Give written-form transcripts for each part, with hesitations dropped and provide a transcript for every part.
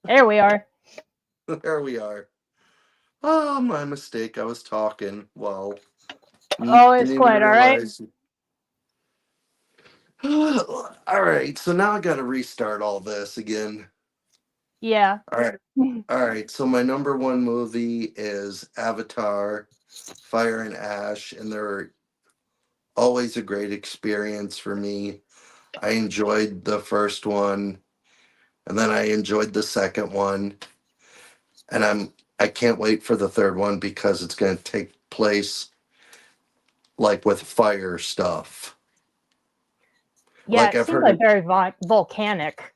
There we are. There we are. Oh, my mistake. I was talking. Well, Oh, it's didn't even quite all right. realize. All right, so now I got to restart all this again. Yeah. All right. All right, so my number one movie is Avatar, Fire and Ash, and they're always a great experience for me. I enjoyed the first one, and then I enjoyed the second one, and I can't wait for the third one because it's going to take place like with fire stuff. Yeah, Like it I've seemed heard like it. very volcanic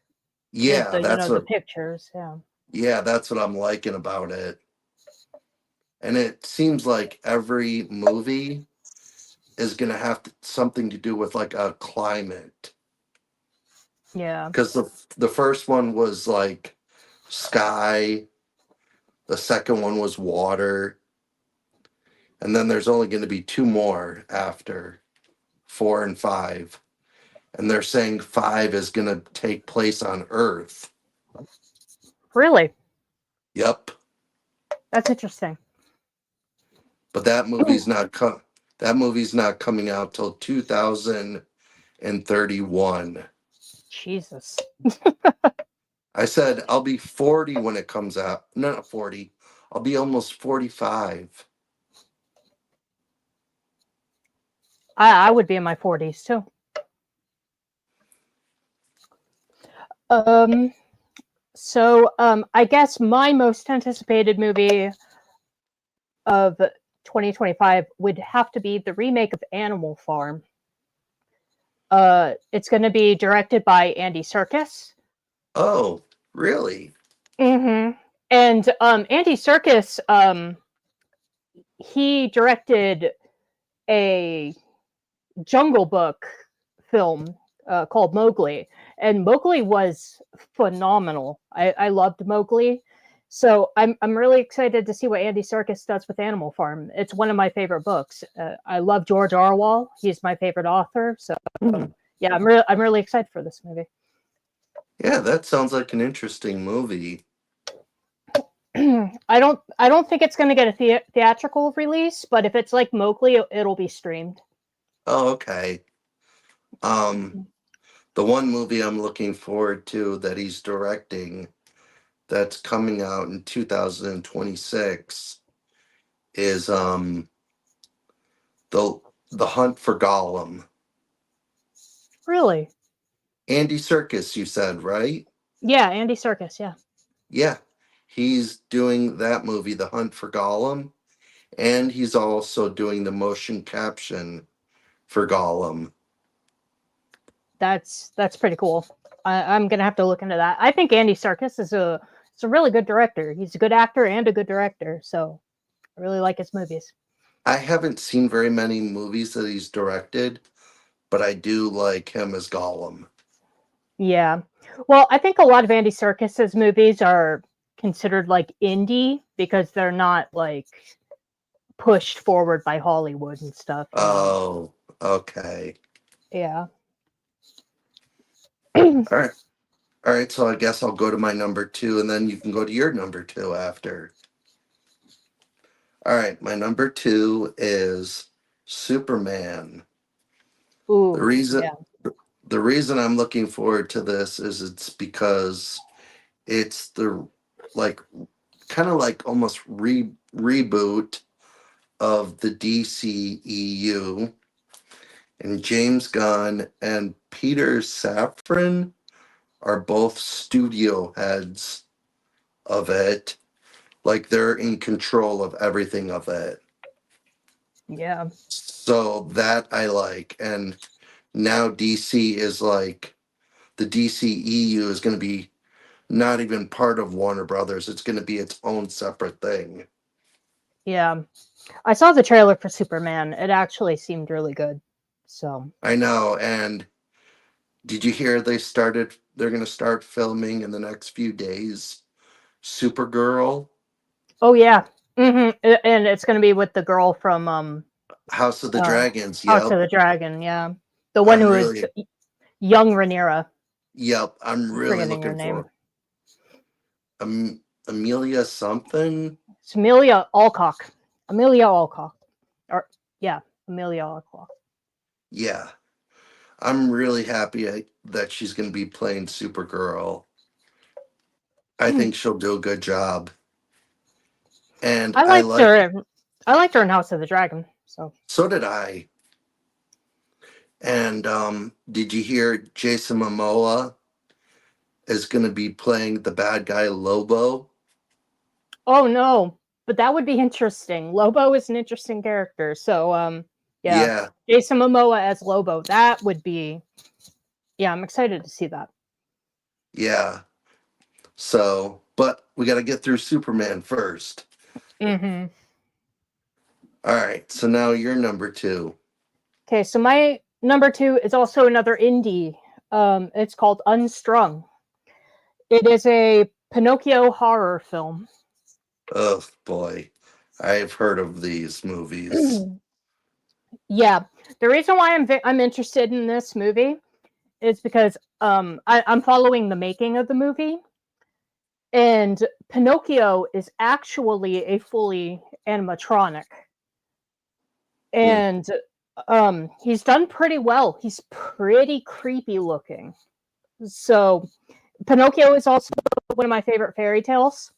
with Yeah, the pictures. Yeah. that's what I'm liking about it. And it seems like every movie is going to have something to do with like a climate, Yeah. because the first one was like sky, the second one was water, and then there's only going to be two more after 4 and 5, and they're saying 5 is going to take place on Earth. Really? Yep. That's interesting. But that movie's not coming out till 2031. Jesus. I said I'll be 40 when it comes out. No, not 40. I'll be almost 45. I would be in my 40s too. Um, I guess my most anticipated movie of 2025 would have to be the remake of Animal Farm. It's going to be directed by Andy Serkis. Oh, really? Mm-hmm. And Andy Serkis, he directed a Jungle Book film called Mowgli, and Mowgli was phenomenal. I loved Mowgli, so I'm really excited to see what Andy Serkis does with Animal Farm. It's one of my favorite books. I love George Orwell; he's my favorite author. So yeah, I'm really excited for this movie. Yeah, that sounds like an interesting movie. I don't think it's going to get a theatrical release, but if it's like Mowgli, it'll be streamed. Oh, okay. Um, the one movie I'm looking forward to that he's directing that's coming out in 2026 is the the Hunt for Gollum. Really? Andy Serkis, you said, right? Yeah, Andy Serkis. Yeah. Yeah. He's doing that movie, The Hunt for Gollum, and he's also doing the motion caption for Gollum. That's pretty cool. I'm gonna have to look into that. I think Andy Serkis is a really good director. He's a good actor and a good director. So I really like his movies. I haven't seen very many movies that he's directed, but I do like him as Gollum. Yeah. Well, I think a lot of Andy Serkis's movies are considered like indie because they're not like pushed forward by Hollywood and stuff. You know. Oh, okay. Yeah. All right. All right, so I guess I'll go to my number two and then you can go to your number two after. All right, my number two is Superman. The Ooh. reason Yeah. the reason I'm looking forward to this is it's because it's the like kind of like almost reboot of the DCEU, and James Gunn and Peter Safran are both studio heads of it. Like they're in control of everything of it. Yeah. So that I like. And now DC is like the DCEU is going to be not even part of Warner Brothers. It's going to be its own separate thing. Yeah. I saw the trailer for Superman. It actually seemed really good. So. I know. And did you hear they're going to start filming in the next few days Supergirl, Oh yeah. And it's gonna be with the girl from House of the uh Dragons. House Yep. of the Dragon, yeah. The one I'm who is really young Rhaenyra. Yep, I'm really Forgetting her looking name. for Amelia something. It's Amelia Alcock. Amelia Alcock. Or yeah, Amelia Alcock. Yeah, I'm really happy that she's going to be playing Supergirl. I think she'll do a good job. And I liked her. I liked her in House of the Dragon. So did I. And did you hear Jason Momoa is going to be playing the bad guy Lobo? Oh no, but that would be interesting. Lobo is an interesting character. So yeah. Jason Momoa as Lobo. That would be, yeah, I'm excited to see that. Yeah. So, but we got to get through Superman first. Mm-hmm. All right. So now you're number 2. Okay, so my number 2 is also another indie. It's called Unstrung. It is a Pinocchio horror film. Oh boy, I've heard of these movies. Yeah, the reason why I'm interested in this movie is because I'm following the making of the movie, and Pinocchio is actually a fully animatronic, and he's done pretty well. He's pretty creepy looking. So Pinocchio is also one of my favorite fairy tales.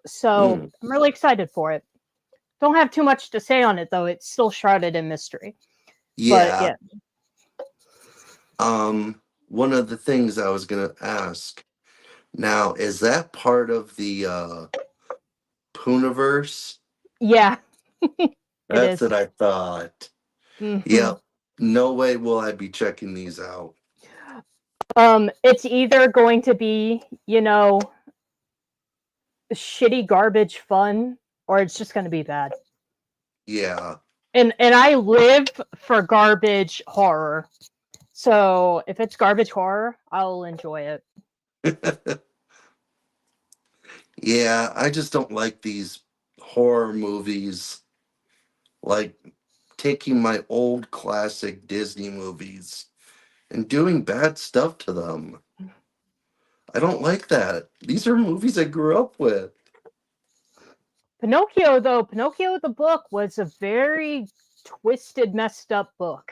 So I'm really excited for it. Don't have too much to say on it though. It's still shrouded in mystery. Yeah. But yeah. One of the things I was gonna ask now, is that part of the Pooniverse? Yeah. That's what I thought. Mm-hmm. Yep. No way will I be checking these out. It's either going to be, shitty garbage fun, or it's just going to be bad. Yeah. And I live for garbage horror. So if it's garbage horror, I'll enjoy it. Yeah, I just don't like these horror movies, like taking my old classic Disney movies and doing bad stuff to them. I don't like that. These are movies I grew up with. Pinocchio the book was a very twisted, messed up book.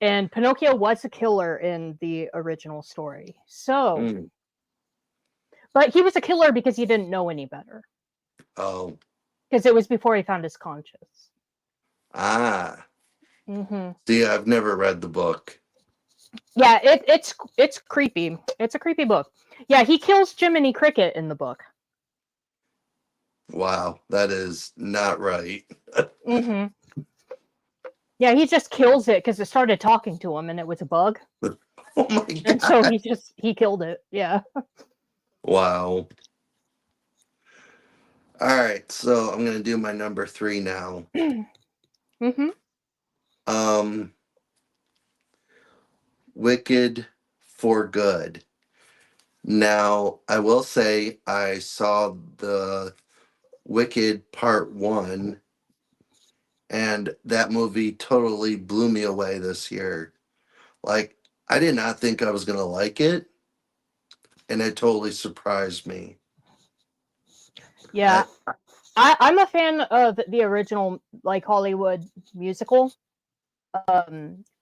And Pinocchio was a killer in the original story. So, but he was a killer because he didn't know any better. Oh. Because it was before he found his conscience. Ah. Mm-hmm. See, I've never read the book. Yeah, it's creepy. It's a creepy book. Yeah, he kills Jiminy Cricket in the book. Wow, that is not right. Mm-hmm. Yeah, he just kills it because it started talking to him and it was a bug. Oh my god. And so he killed it. Yeah. Wow. All right, so I'm gonna do my number 3 now. Mm-hmm. Wicked for Good. Now, I will say I saw the Wicked Part 1, and that movie totally blew me away this year. Like, I did not think I was going to like it, and it totally surprised me. Yeah. I'm a fan of the original, like, Hollywood musical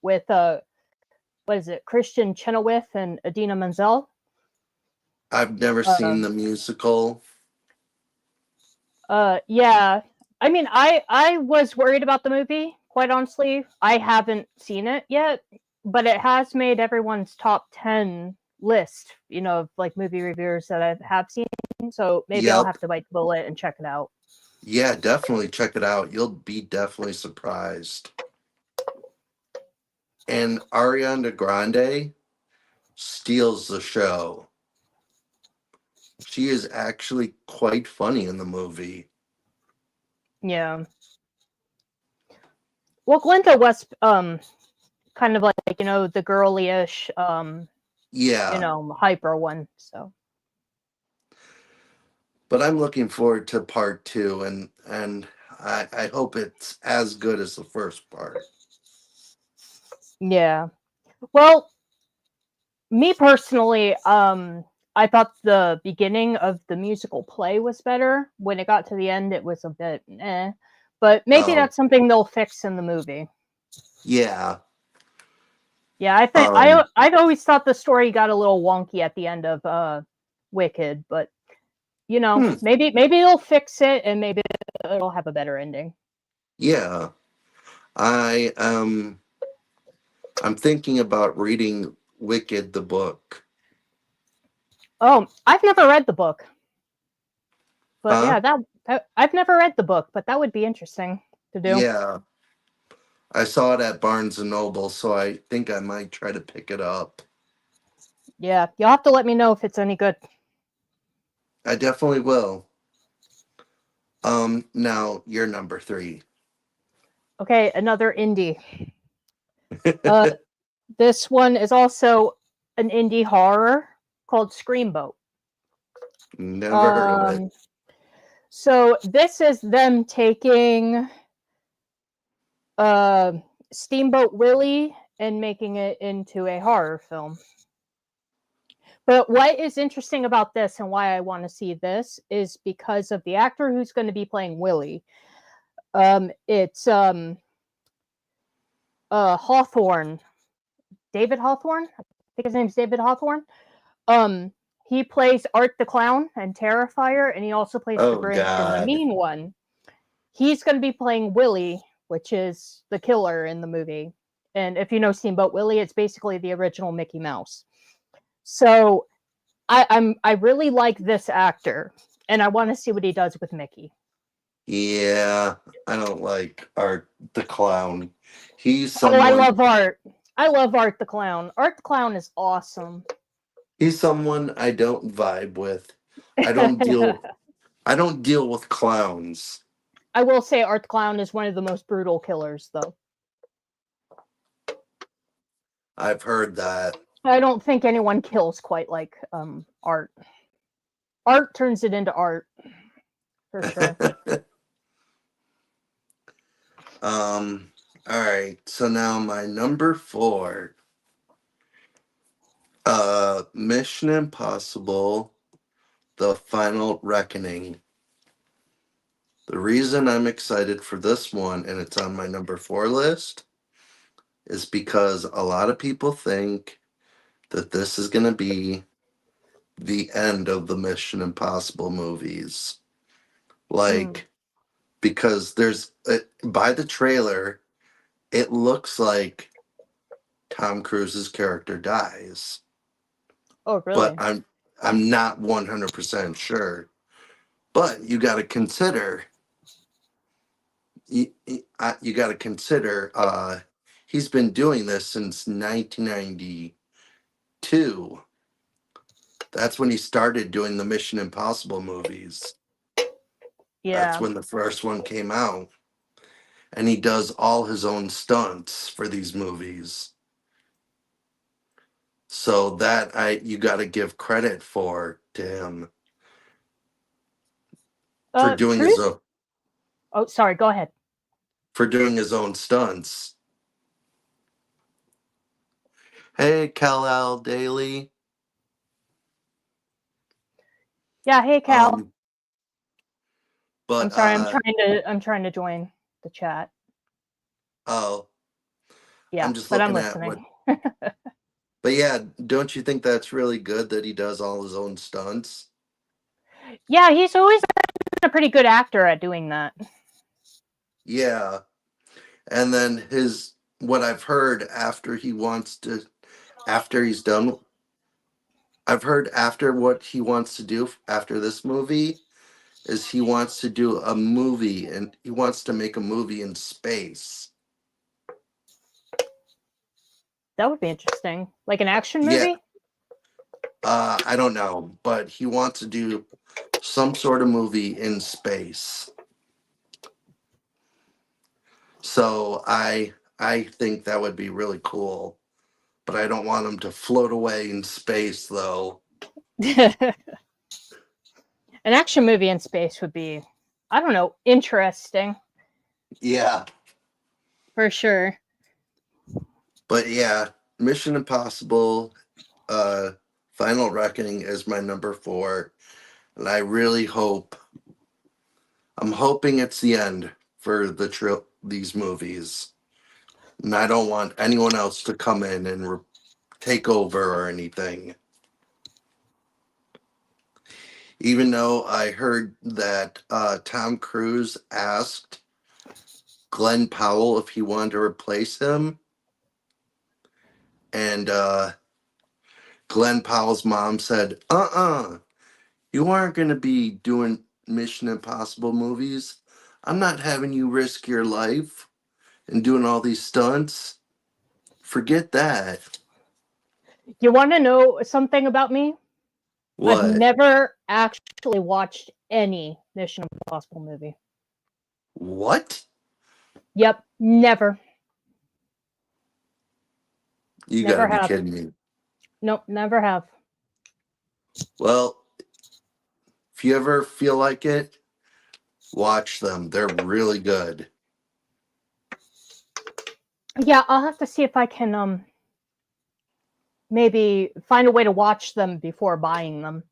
with, what is it, Christian Chenoweth and Idina Menzel. I've never seen the musical. Yeah. I mean, I was worried about the movie, quite honestly. I haven't seen it yet, but it has made everyone's top 10 list, of like movie reviewers that I have seen. So maybe I'll have to bite the bullet and check it out. Yeah, definitely check it out. You'll be definitely surprised. And Ariana Grande steals the show. She is actually quite funny in the movie. Yeah. Well, Glinda was kind of like, the girly-ish hyper one, so. But I'm looking forward to part 2, and I hope it's as good as the first part. Yeah. Well, me personally, I thought the beginning of the musical play was better. When it got to the end, it was a bit eh. But maybe Oh, that's something they'll fix in the movie. yeah. Yeah, I think Um, I've always thought the story got a little wonky at the end of Wicked, but hmm, maybe they'll fix it and maybe it'll have a better ending. yeah. I I'm thinking about reading Wicked the book. Oh, I've never read the book, but Huh? yeah, that I've never read the book, but that would be interesting to do. Yeah. I saw it at Barnes and Noble, so I think I might try to pick it up. Yeah, you'll have to let me know if it's any good. I definitely will. Now you're number 3. Okay, another indie. Uh, this one is also an indie horror called Screamboat. Never heard of it. Um, so this is them taking uh, Steamboat Willie and making it into a horror film. But what is interesting about this and why I want to see this is because of the actor who's going to be playing Willie. It's Hawthorne, David Hawthorne. I think his name's David Hawthorne. Um, he plays Art the Clown and Terrifier, and he also plays the Oh Grinch in the God. Mean One. He's going to be playing Willie, which is the killer in the movie. And if you know Steamboat Willie, it's basically the original Mickey Mouse. So I really like this actor, and I want to see what he does with Mickey. Yeah, I don't like Art the Clown. He's Oh, I someone love Art. I love Art the Clown. Art the Clown is awesome. he's someone I don't vibe with. I don't deal I don't deal with clowns. I will say Art the Clown is one of the most brutal killers, though. I've heard that. I don't think anyone kills quite like Art. Art turns it into art for sure. All right. So now my number 4. Mission Impossible: The Final Reckoning. The reason I'm excited for this one and it's on my number 4 list is because a lot of people think that this is going to be the end of the Mission Impossible movies. Mm. Like, because by the trailer, it looks like Tom Cruise's character dies, Oh, but really? I'm not 100% sure. But you got to consider you got to consider he's been doing this since 1992. That's when he started doing the Mission Impossible movies. That's Yeah. when the first one came out. And he does all his own stunts for these movies. So that you got to give credit to him for doing his Cruise. own Oh, sorry. Go ahead. stunts. Hey, Kal-El Daily. Yeah. Hey, Cal. Um, but I'm sorry. I'm trying to join the chat. oh, Yeah, I'm just but I'm looking at what. listening. But yeah, don't you think that's really good that he does all his own stunts? Yeah, he's always been a pretty good actor at doing that. Yeah. And then what I've heard after he's done, I've heard after what he wants to do after this movie is he wants to do a movie and he wants to make a movie in space. That would be interesting. Like an action Yeah. movie? I don't know, but he wants to do some sort of movie in space. So I think that would be really cool, but I don't want him to float away in space though. An action movie in space would be, I don't know, interesting Yeah, for sure. but yeah, Mission Impossible Final Reckoning is my number 4, and I really hope. I'm hoping it's the end for these movies, and I don't want anyone else to come in and take over or anything. Even though I heard that Tom Cruise asked Glenn Powell if he wanted to replace him, and Glenn Powell's mom said, you aren't going to be doing Mission Impossible movies. I'm not having you risk your life and doing all these stunts. Forget that. You want to know something about me? What? I've never actually watched any Mission Impossible movie. What? Yep, never. You Never gotta be have. kidding me. Nope, never have. Well, if you ever feel like it, watch them. They're really good. Yeah, I'll have to see if I can maybe find a way to watch them before buying them.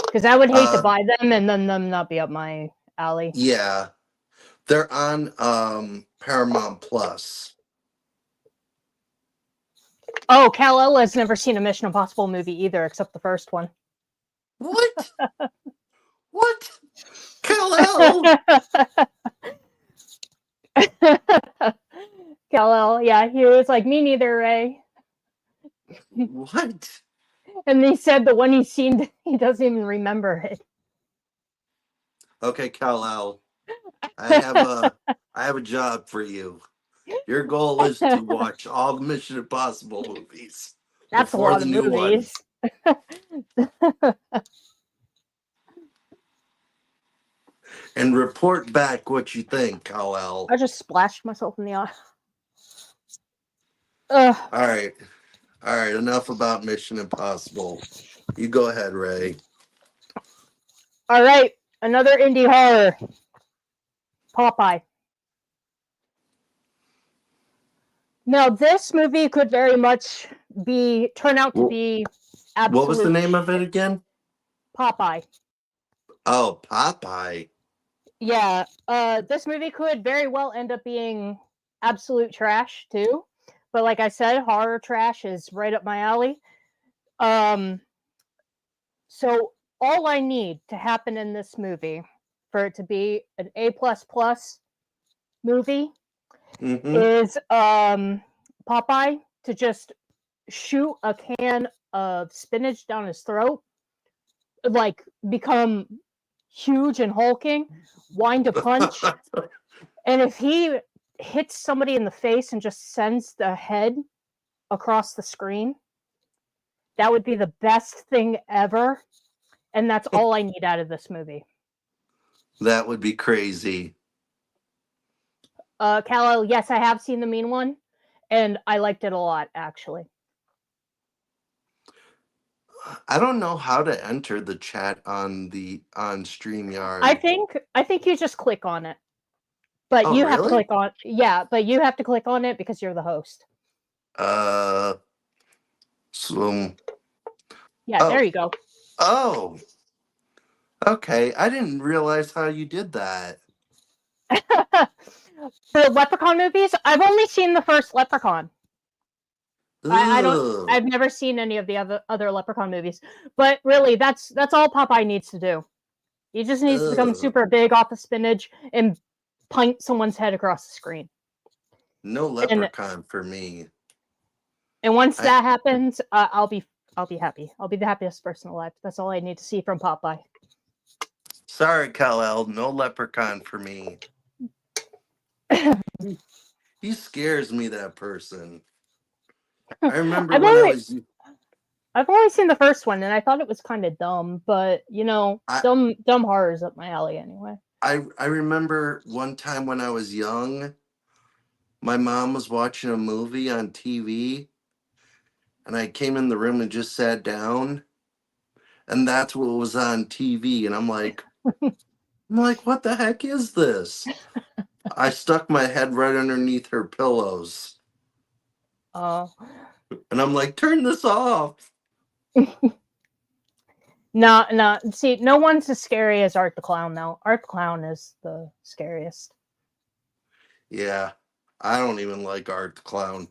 Because I would hate to buy them and then them not be up my alley. Yeah. They're on Paramount Plus. Oh, Kal-El has never seen a Mission Impossible movie either, except the first one. What? What? Kal-El? Kal-El, yeah, he was like, me neither, Ray. What? And he said the one he's seen, he doesn't even remember it. Okay, Kal-El. I have a job for you. Your goal is to watch all the Mission Impossible movies. That's a lot of movies. And report back what you think, Kal-El. I just splashed myself in the eye. All right, enough about Mission Impossible. You go ahead, Ray. All right, another indie horror. Popeye. Now, this movie could very much turn out to be absolute. What was the name of it again? Popeye. Oh, Popeye. Yeah, this movie could very well end up being absolute trash too. But like I said, horror trash is right up my alley. So all I need to happen in this movie for it to be an A++ movie is Popeye to just shoot a can of spinach down his throat, like become huge and hulking, wind a punch, and if he hits somebody in the face and just sends the head across the screen, that would be the best thing ever, and that's all I need out of this movie. That would be crazy. Kal-El, yes, I have seen the mean one, and I liked it a lot, actually. I don't know how to enter the chat on StreamYard. I think you just click on it. But you have to click on but you have to click on it because you're the host. There you go. Oh. Okay, I didn't realize how you did that. For Leprechaun movies, I've only seen the first Leprechaun. I've never seen any of the other Leprechaun movies. But really, that's all Popeye needs to do. He just needs to become super big off of spinach and punt someone's head across the screen. No Leprechaun for me. And once that happens, I'll be happy. I'll be the happiest person alive. That's all I need to see from Popeye. Sorry, Kal-El, no Leprechaun for me. He scares me, that person. I remember I've only seen the first one, and I thought it was kind of dumb, but dumb horror is up my alley anyway. I remember one time when I was young, my mom was watching a movie on TV, and I came in the room and just sat down, and that's what was on TV, and I'm like, what the heck is this? I stuck my head right underneath her pillows. Oh. And I'm like, turn this off. No. See, no one's as scary as Art the Clown, though. Art the Clown is the scariest. Yeah, I don't even like Art the Clown.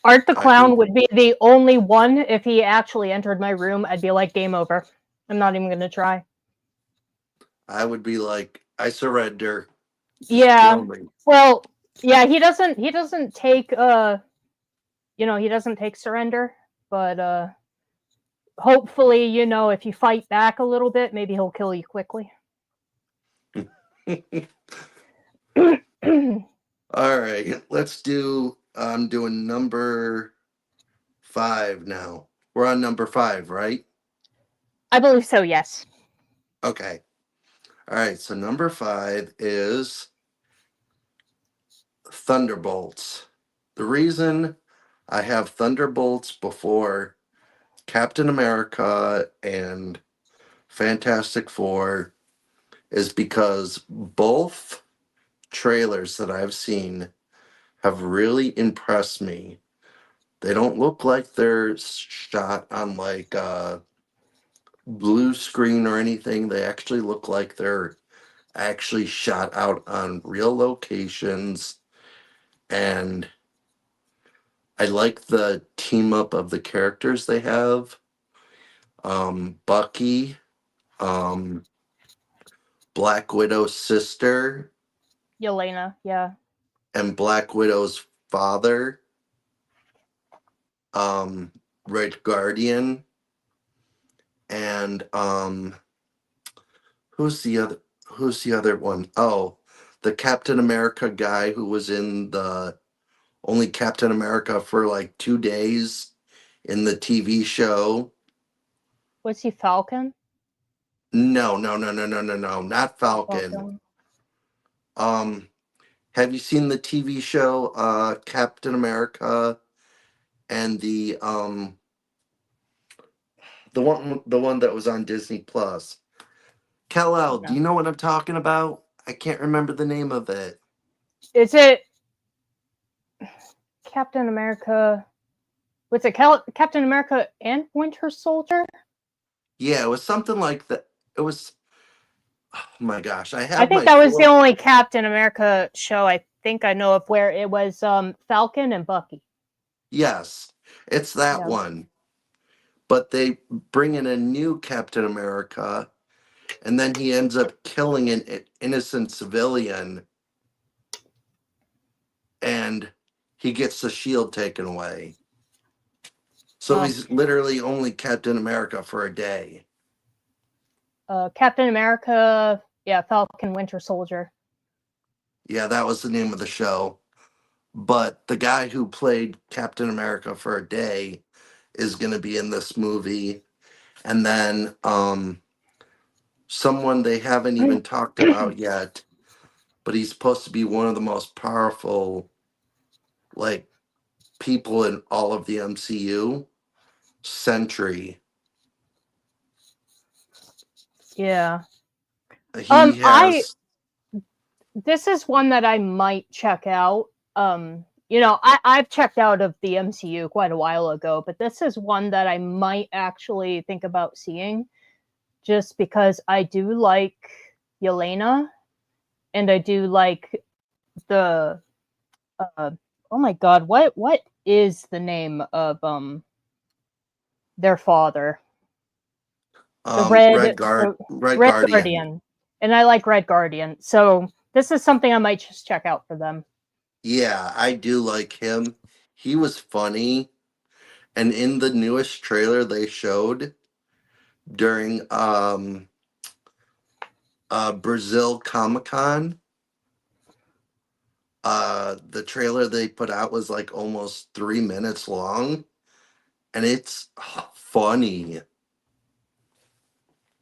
Art the I think Clown would be the only one. If he actually entered my room, I'd be like, game over. I'm not even going to try. I would be like, I surrender. Just Yeah. kill me. Well, yeah, he doesn't take he doesn't take surrender, but hopefully, if you fight back a little bit, maybe he'll kill you quickly. All right, let's do. I'm doing number 5 now. We're on number 5, right? I believe so, yes. Okay. All right, so number 5 is Thunderbolts. The reason I have Thunderbolts before Captain America and Fantastic Four is because both trailers that I've seen have really impressed me. They don't look like they're shot on like blue screen or anything. They actually look like they're actually shot out on real locations. And I like the team up of the characters they have. Bucky, um, Black Widow's sister, Yelena, yeah. and Black Widow's father, um, Red Guardian, and who's the other one? Oh, the Captain America guy who was in the only Captain America for like 2 days in the TV show. Was he Falcon? No, no, no, no, no, no, no, not Falcon. Falcon. Um, have you seen the TV show Captain America and the one that was on Disney Plus? Kal-El, do No. you know what I'm talking about? I can't remember the name of it. Is it Captain America? Was it Captain America and Winter Soldier? Yeah, it was something like that. It was. Oh my gosh, I I have think my that was the four. only Captain America show I think I know of where it was Falcon and Bucky. Yes, it's that Yeah. one. But they bring in a new Captain America, and then he ends up killing an innocent civilian, and he gets the shield taken away. So Oh. he's literally only Captain America for a day. Captain America, yeah, Falcon, Winter Soldier. Yeah, that was the name of the show. But the guy who played Captain America for a day is going to be in this movie. And then someone they haven't even talked about yet, but he's supposed to be one of the most powerful like people in all of the MCU. Sentry. Yeah. He I has This is one that I might check out. I've checked out of the MCU quite a while ago, but this is one that I might actually think about seeing, just because I do like Yelena, and I do like the oh my god, what is the name of their father? The Red Red Guardian. Guardian. And I like Red Guardian. So this is something I might just check out for them. Yeah, I do like him. He was funny. And in the newest trailer they showed during Brazil Comic Con, the trailer they put out was like almost 3 minutes long, and it's funny.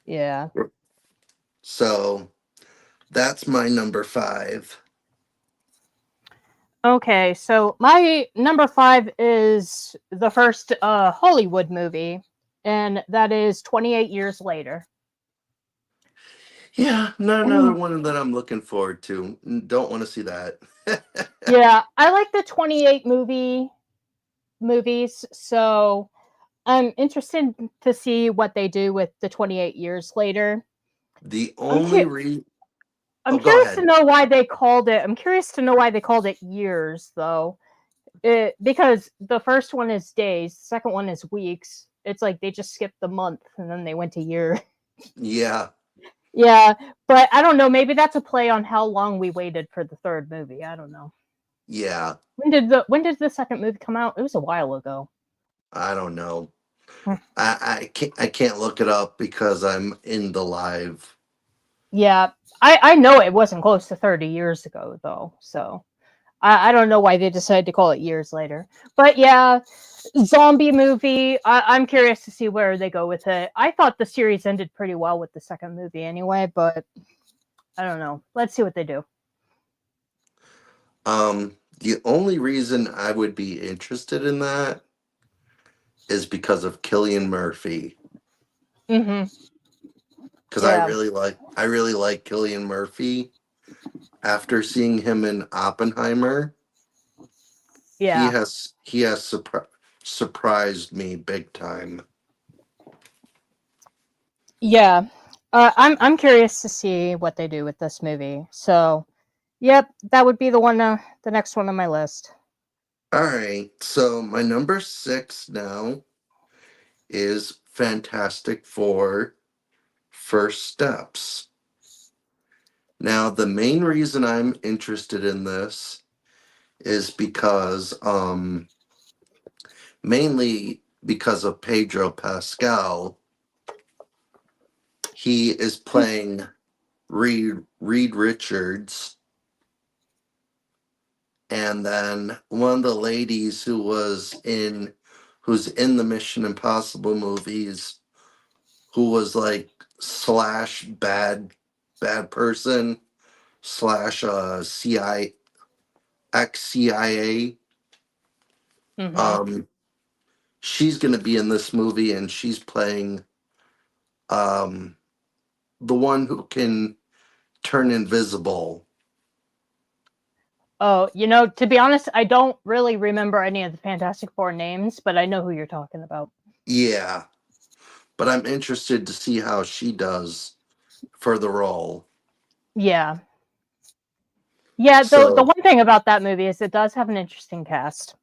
Yeah. So that's my number 5. Okay, so my number 5 is the first Hollywood movie, and that is 28 Years Later. Yeah, not another one that I'm looking forward to. Don't want to see that. Yeah, I like the 28 movies, so I'm interested to see what they do with the 28 years later. The I'm only I'm go curious to ahead. know why they called it. I'm curious to know why they called it years, though. Because the first one is days, the second one is weeks. It's like they just skipped the month and then they went to year. Yeah, Yeah, but I don't know. Maybe that's a play on how long we waited for the third movie. I don't know. yeah. When did the second movie come out? It was a while ago. I don't know. Hmm. I can't look it up because I'm in the live. Yeah, I know it wasn't close to 30 years ago though. So I don't know why they decided to call it years later. But yeah, zombie movie. I'm curious to see where they go with it. I thought the series ended pretty well with the second movie anyway, but I don't know. Let's see what they do. The only reason I would be interested in that is because of Killian Murphy. Hmm. Because Yeah. I really like Killian Murphy. After seeing him in Oppenheimer, Yeah. he has surprised me big time. Yeah. I'm curious to see what they do with this movie. So, yep, that would be the next one on my list. All right, so my number 6 now is Fantastic Four: First Steps. Now, the main reason I'm interested in this is because mainly because of Pedro Pascal. He is playing Reed Richards, and then one of the ladies who's in the Mission Impossible movies, who was like slash bad person slash CIA ex CIA. Hmm. Um, she's gonna be in this movie, and she's playing um the one who can turn invisible. Oh, to be honest, I don't really remember any of the Fantastic Four names, but I know who you're talking about. Yeah, but I'm interested to see how she does for the role. Yeah. Yeah, the So, one thing about that movie is it does have an interesting cast.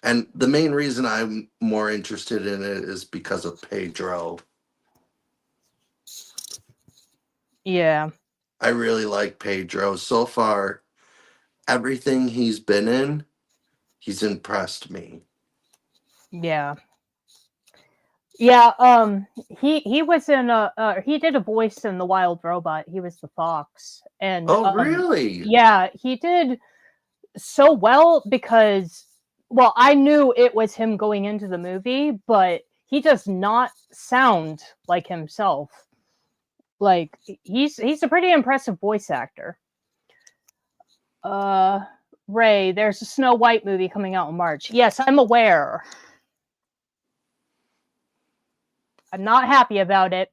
and the main reason I'm more interested in it is because of Pedro. Yeah. I really like Pedro. So far, everything he's been in, he's impressed me. Yeah. Yeah, he was in he did a voice in The Wild Robot. He was the fox. And Oh, really? yeah, he did so well because I knew it was him going into the movie, but he does not sound like himself. Like he's a pretty impressive voice actor. Uh Ray, there's a Snow White movie coming out in March. Yes, I'm aware. I'm not happy about it,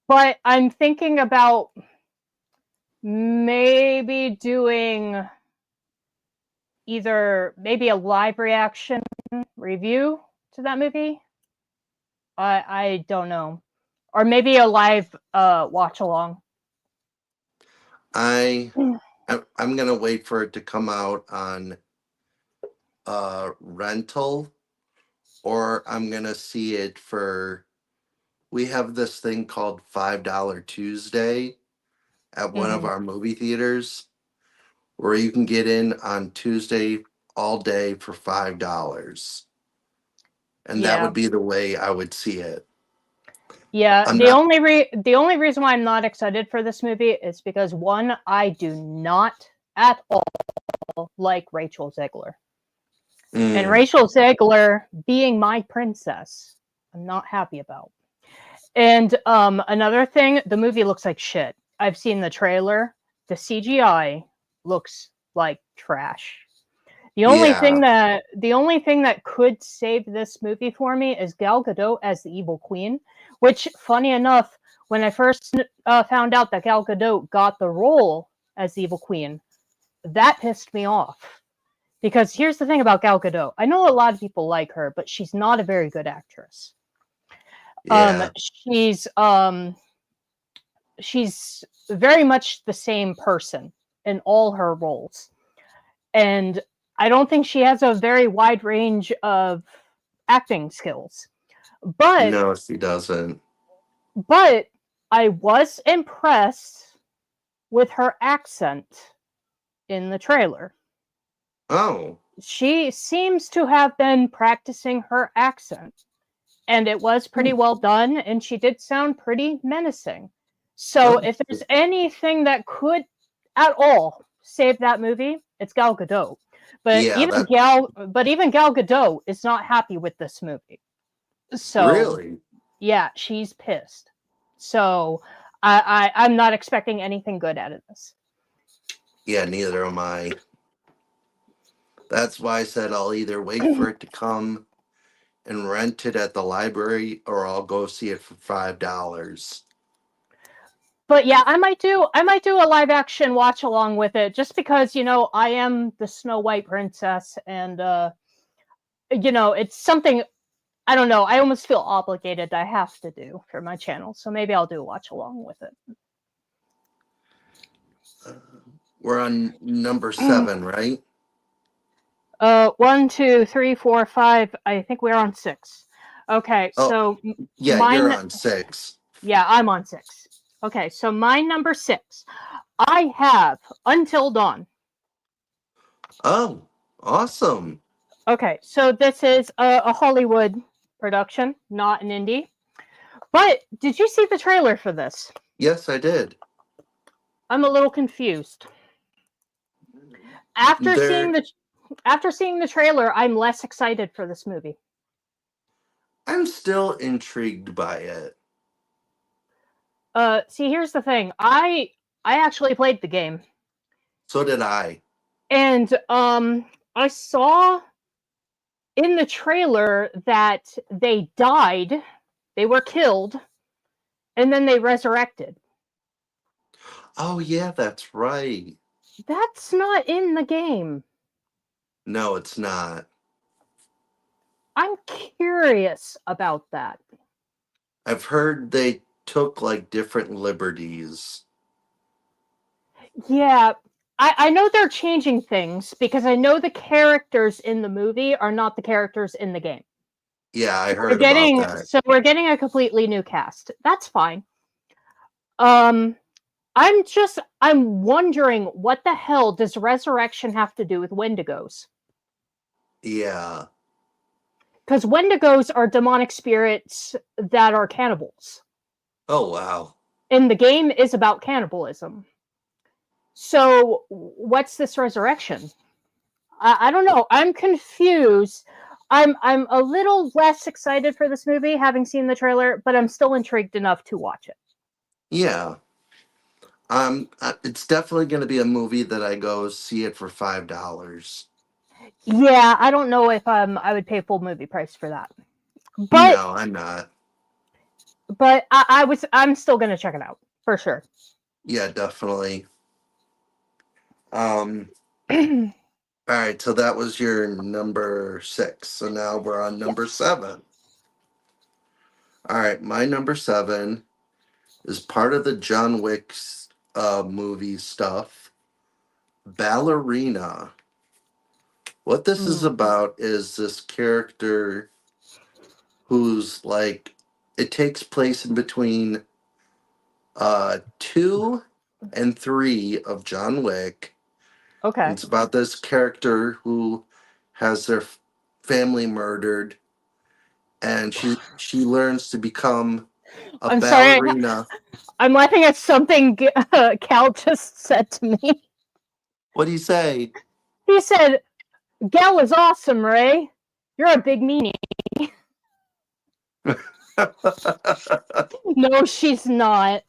but I'm thinking about maybe doing either maybe a live reaction review to that movie. I don't know, or maybe a live watch along. I I'm gonna wait for it to come out on rental, or I'm gonna see it for. We have this thing called $5 Tuesday at one of Hmm. our movie theaters, where you can get in on Tuesday all day for $5, and that Yeah, would be the way I would see it. yeah. I'm The not. only reason why I'm not excited for this movie is because one, I do not at all like Rachel Zegler, and Mm, Rachel Zegler being my princess, I'm not happy about. And another thing, the movie looks like shit. I've seen the trailer. The CGI looks like trash. yeah, The only thing that could save this movie for me is Gal Gadot as the evil queen. Which, funny enough, when I first found out that Gal Gadot got the role as the evil queen, that pissed me off Because here's the thing about Gal Gadot. I know a lot of people like her, but she's not a very good actress. Yeah. She's very much the same person in all her roles. And I don't think she has a very wide range of acting skills. But No, she doesn't. I was impressed with her accent in the trailer. Oh. She seems to have been practicing her accent, and it was pretty well done, and she did sound pretty menacing. So if there's anything that could at all save that movie, it's Gal Gadot. But Yeah, even Gal Gadot is not happy with this movie. So really? yeah, she's pissed. So I'm not expecting anything good out of this. Yeah, neither am I. That's why I said I'll either wait for it to come and rent it at the library, or I'll go see it for $5. But yeah, I might do a live action watch along with it, just because I am the Snow White princess, and it's something, I don't know, I almost feel obligated I have to do for my channel. So maybe I'll do a watch along with it. We're on number 7, right? 1, 2, 3, 4, 5. I think we're on 6. Okay, so yeah, you're on 6. Yeah, I'm on 6. Okay, so my number 6, I have Until Dawn. Oh, awesome. Okay, so this is a Hollywood production, not an indie. But did you see the trailer for this? Yes, I did. I'm a little confused. After seeing the trailer, I'm less excited for this movie. I'm still intrigued by it. See, here's the thing. I actually played the game. So did I. And I saw in the trailer that they died, they were killed, and then they resurrected. Oh, yeah, that's right. That's not in the game. No, it's not. I'm curious about that. I've heard they took like different liberties. Yeah, I know they're changing things, because I know the characters in the movie are not the characters in the game. Yeah, I heard about that. So we're getting a completely new cast. That's fine. I'm wondering, what the hell does resurrection have to do with Wendigos? Yeah. Because Wendigos are demonic spirits that are cannibals. Oh, wow. And the game is about cannibalism. So what's this resurrection? I don't know. I'm confused. I'm a little less excited for this movie, having seen the trailer, but I'm still intrigued enough to watch it. Yeah. It's definitely going to be a movie that I go see it for $5. Yeah, I don't know if I would pay full movie price for that. But no, I'm not. But I'm still gonna check it out for sure. Yeah, definitely. All right, so that was your number 6. So now we're on number 7. All right, my number 7 is part of the John Wick movie stuff. Ballerina. What this is about is this character who's like, it takes place in between 2 and 3 of John Wick. Okay. And it's about this character who has their family murdered, and she learns to become a ballerina. Sorry, I'm laughing at something Cal just said to me. What do you say? He said, "Gal is awesome, Ray. You're a big meanie." No, she's not.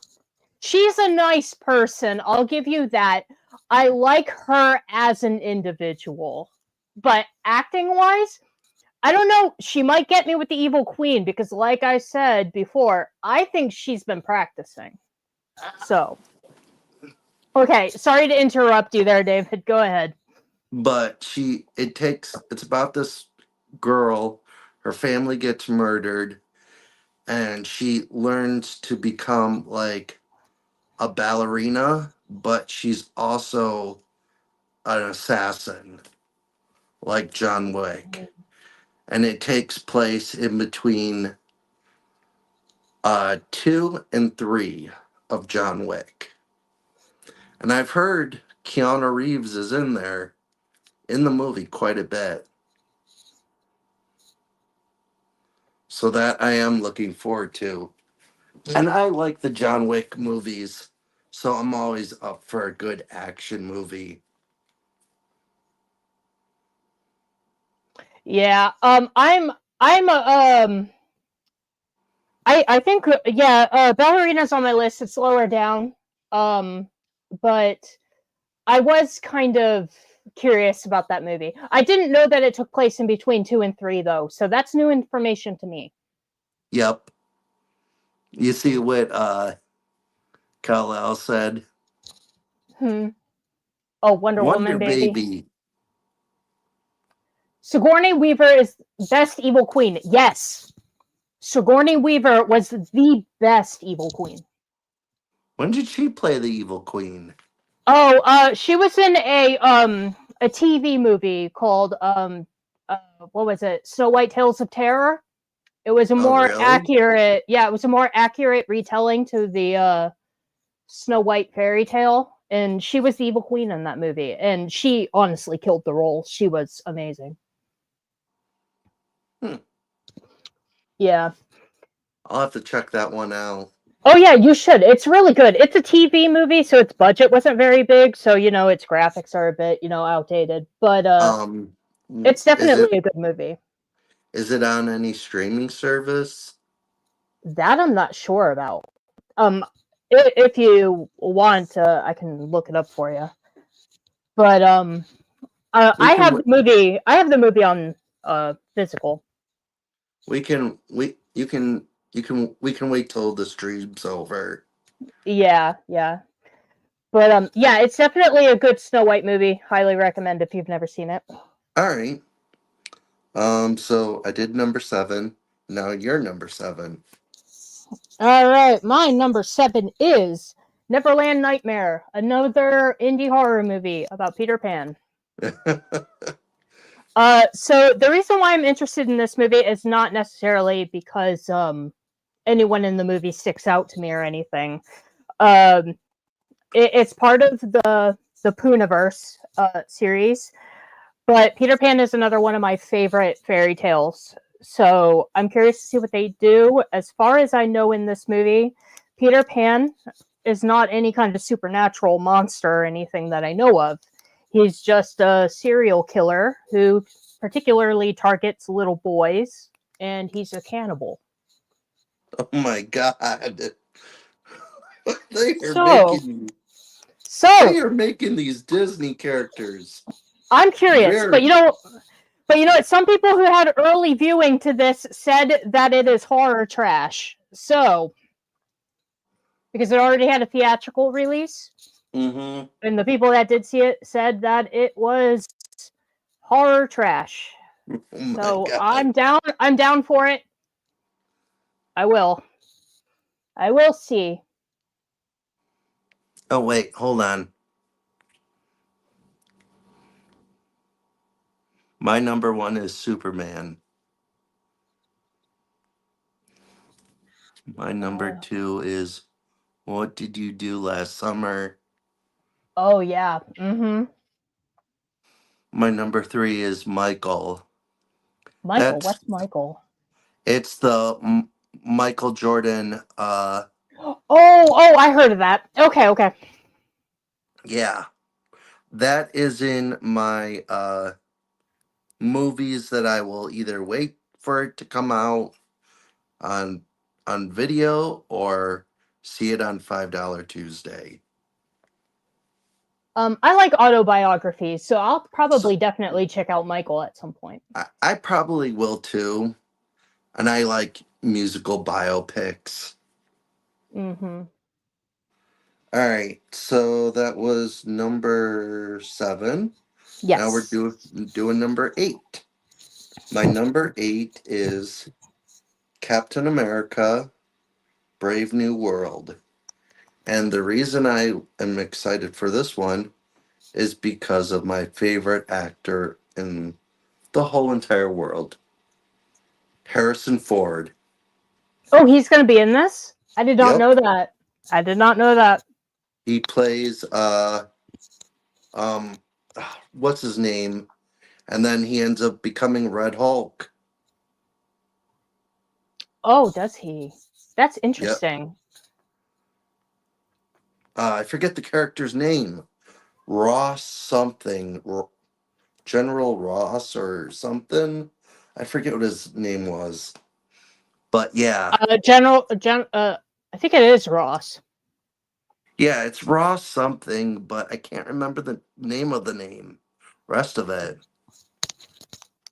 She's a nice person. I'll give you that. I like her as an individual. But acting-wise, I don't know. She might get me with the Evil Queen, because like I said before, I think she's been practicing. So, okay, sorry to interrupt you there, David. Go ahead. but it's about this girl, her family gets murdered, and she learns to become like a ballerina, but she's also an assassin like John Wick. And it takes place in between 2 and 3 of John Wick. And I've heard Keanu Reeves is in there in the movie quite a bit. So that I am looking forward to. And I like the John Wick movies, so I'm always up for a good action movie. Yeah. I'm a I think yeah, Ballerina's on my list. It's lower down. Um, but I was kind of curious about that movie. I didn't know that it took place in between 2 and 3 though. So that's new information to me. Yep. You see what Kal-El said? Hmm. Oh, Wonder Wonder Woman baby. Baby. Sigourney Weaver is best evil queen. Yes. Sigourney Weaver was the best evil queen. When did she play the evil queen? Oh, she was in a TV movie called what was it? Snow White Tales of Terror. It was a Oh, more really? accurate, yeah, it was a more accurate retelling to the Snow White fairy tale, and she was the evil queen in that movie, and she honestly killed the role. She was amazing. Hmm. Yeah. I'll have to check that one out. Oh yeah, you should. It's really good. It's a TV movie, so its budget wasn't very big, so its graphics are a bit, outdated, but Um, it's is it definitely a good movie. is it on any streaming service? That I'm not sure about. Um, if you want, I can look it up for you. But We I can have the movie. I have the movie on physical. we can we we can wait till the stream's over. Yeah, yeah. But yeah, it's definitely a good Snow White movie. Highly recommend if you've never seen it. All right. So I did number 7. Now you're number 7. All right, my number 7 is Neverland Nightmare, another indie horror movie about Peter Pan. So the reason why I'm interested in this movie is not necessarily because anyone in the movie sticks out to me or anything. Um, it's part of the Pooniverse series, but Peter Pan is another one of my favorite fairy tales. So I'm curious to see what they do. As far as I know in this movie, Peter Pan is not any kind of supernatural monster or anything that I know of. He's just a serial killer who particularly targets little boys, and he's a cannibal. Oh my god. They are So, making so they are making these Disney characters I'm curious, very but what? Some people who had early viewing to this said that it is horror trash. So, because it already had a theatrical release, mm-hmm. and the people that did see it said that it was horror trash. Oh my So god. I'm down. I'm down for it. I will. I will see. Oh wait, hold on. My number 1 is Superman. My number 2 is What Did You Do Last Summer? Oh yeah. Mm-hmm. My number 3 is Michael. Michael. That's What's Michael? it's the Michael Jordan Oh, I heard of that. Okay, okay. yeah. That is in my movies that I will either wait for it to come out on video or see it on $5 Tuesday. I like autobiographies, so I'll So probably definitely check out Michael at some point. I probably will too. And I like musical biopics. Mm-hmm. All right, so that was number 7. Now we're Yes. doing number 8. My number 8 is Captain America: Brave New World. And the reason I am excited for this one is because of my favorite actor in the whole entire world, Harrison Ford. Oh, he's going to be in this? I did not Yep. know that. I did not know that. He plays um what's his name? And then he ends up becoming Red Hulk. Oh, does he? That's Yep. interesting. I forget the character's name. Ross something. General Ross or something. I forget what his name was. But yeah. I think it is Ross. Yeah, it's Ross something, but I can't remember the name of the name. Rest of it.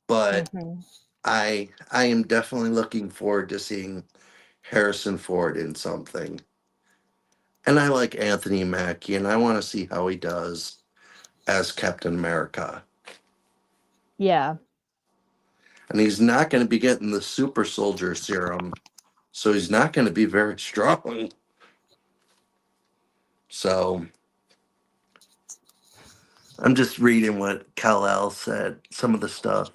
But Hmm. I am definitely looking forward to seeing Harrison Ford in something. And I like Anthony Mackie, and I want to see how he does as Captain America. Yeah. And he's not going to be getting the super soldier serum, so he's not going to be very strong. So I'm just reading what Kal-El said, some of the stuff.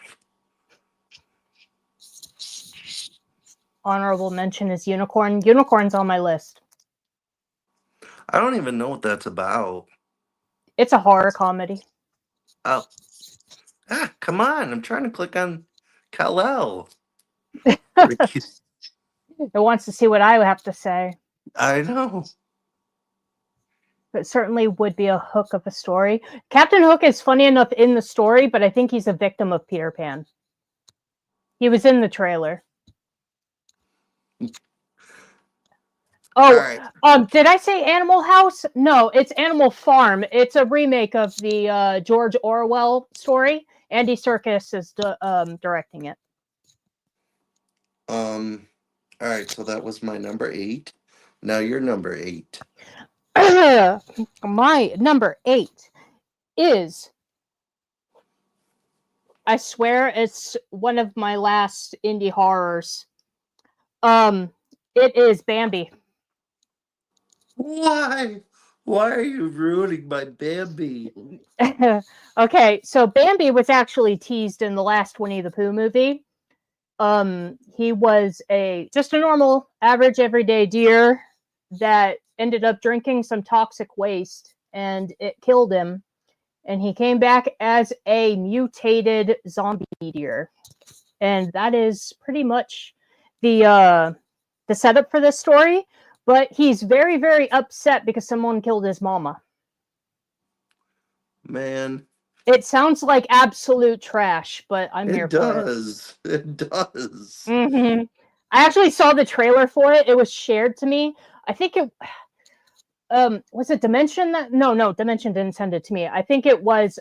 Honorable mention is Unicorn. Unicorn's on my list. I don't even know what that's about. It's a horror comedy. Oh, come on. I'm trying to click on Kal-El. It wants to see what I have to say. I know. But certainly would be a hook of a story. Captain Hook is funny enough in the story, but I think he's a victim of Peter Pan. He was in the trailer. All Oh, right. did I say Animal House? No, it's Animal Farm. It's a remake of the George Orwell story. Andy Serkis is directing it. Um, all right, so that was my number 8. Now you're number 8. My number 8 is, I swear it's one of my last indie horrors. Um, it is Bambi. Why? Why are you ruining my Bambi? Okay, so Bambi was actually teased in the last Winnie the Pooh movie. He was a just a normal, average, everyday deer that ended up drinking some toxic waste, and it killed him. And he came back as a mutated zombie deer, and that is pretty much the setup for this story. But he's very, very upset because someone killed his mama. Man, It sounds like absolute trash, but I'm here it for it. does. It does. Hmm. I actually saw the trailer for it. It was shared to me. I think it was it Dimension that no, Dimension didn't send it to me. I think it was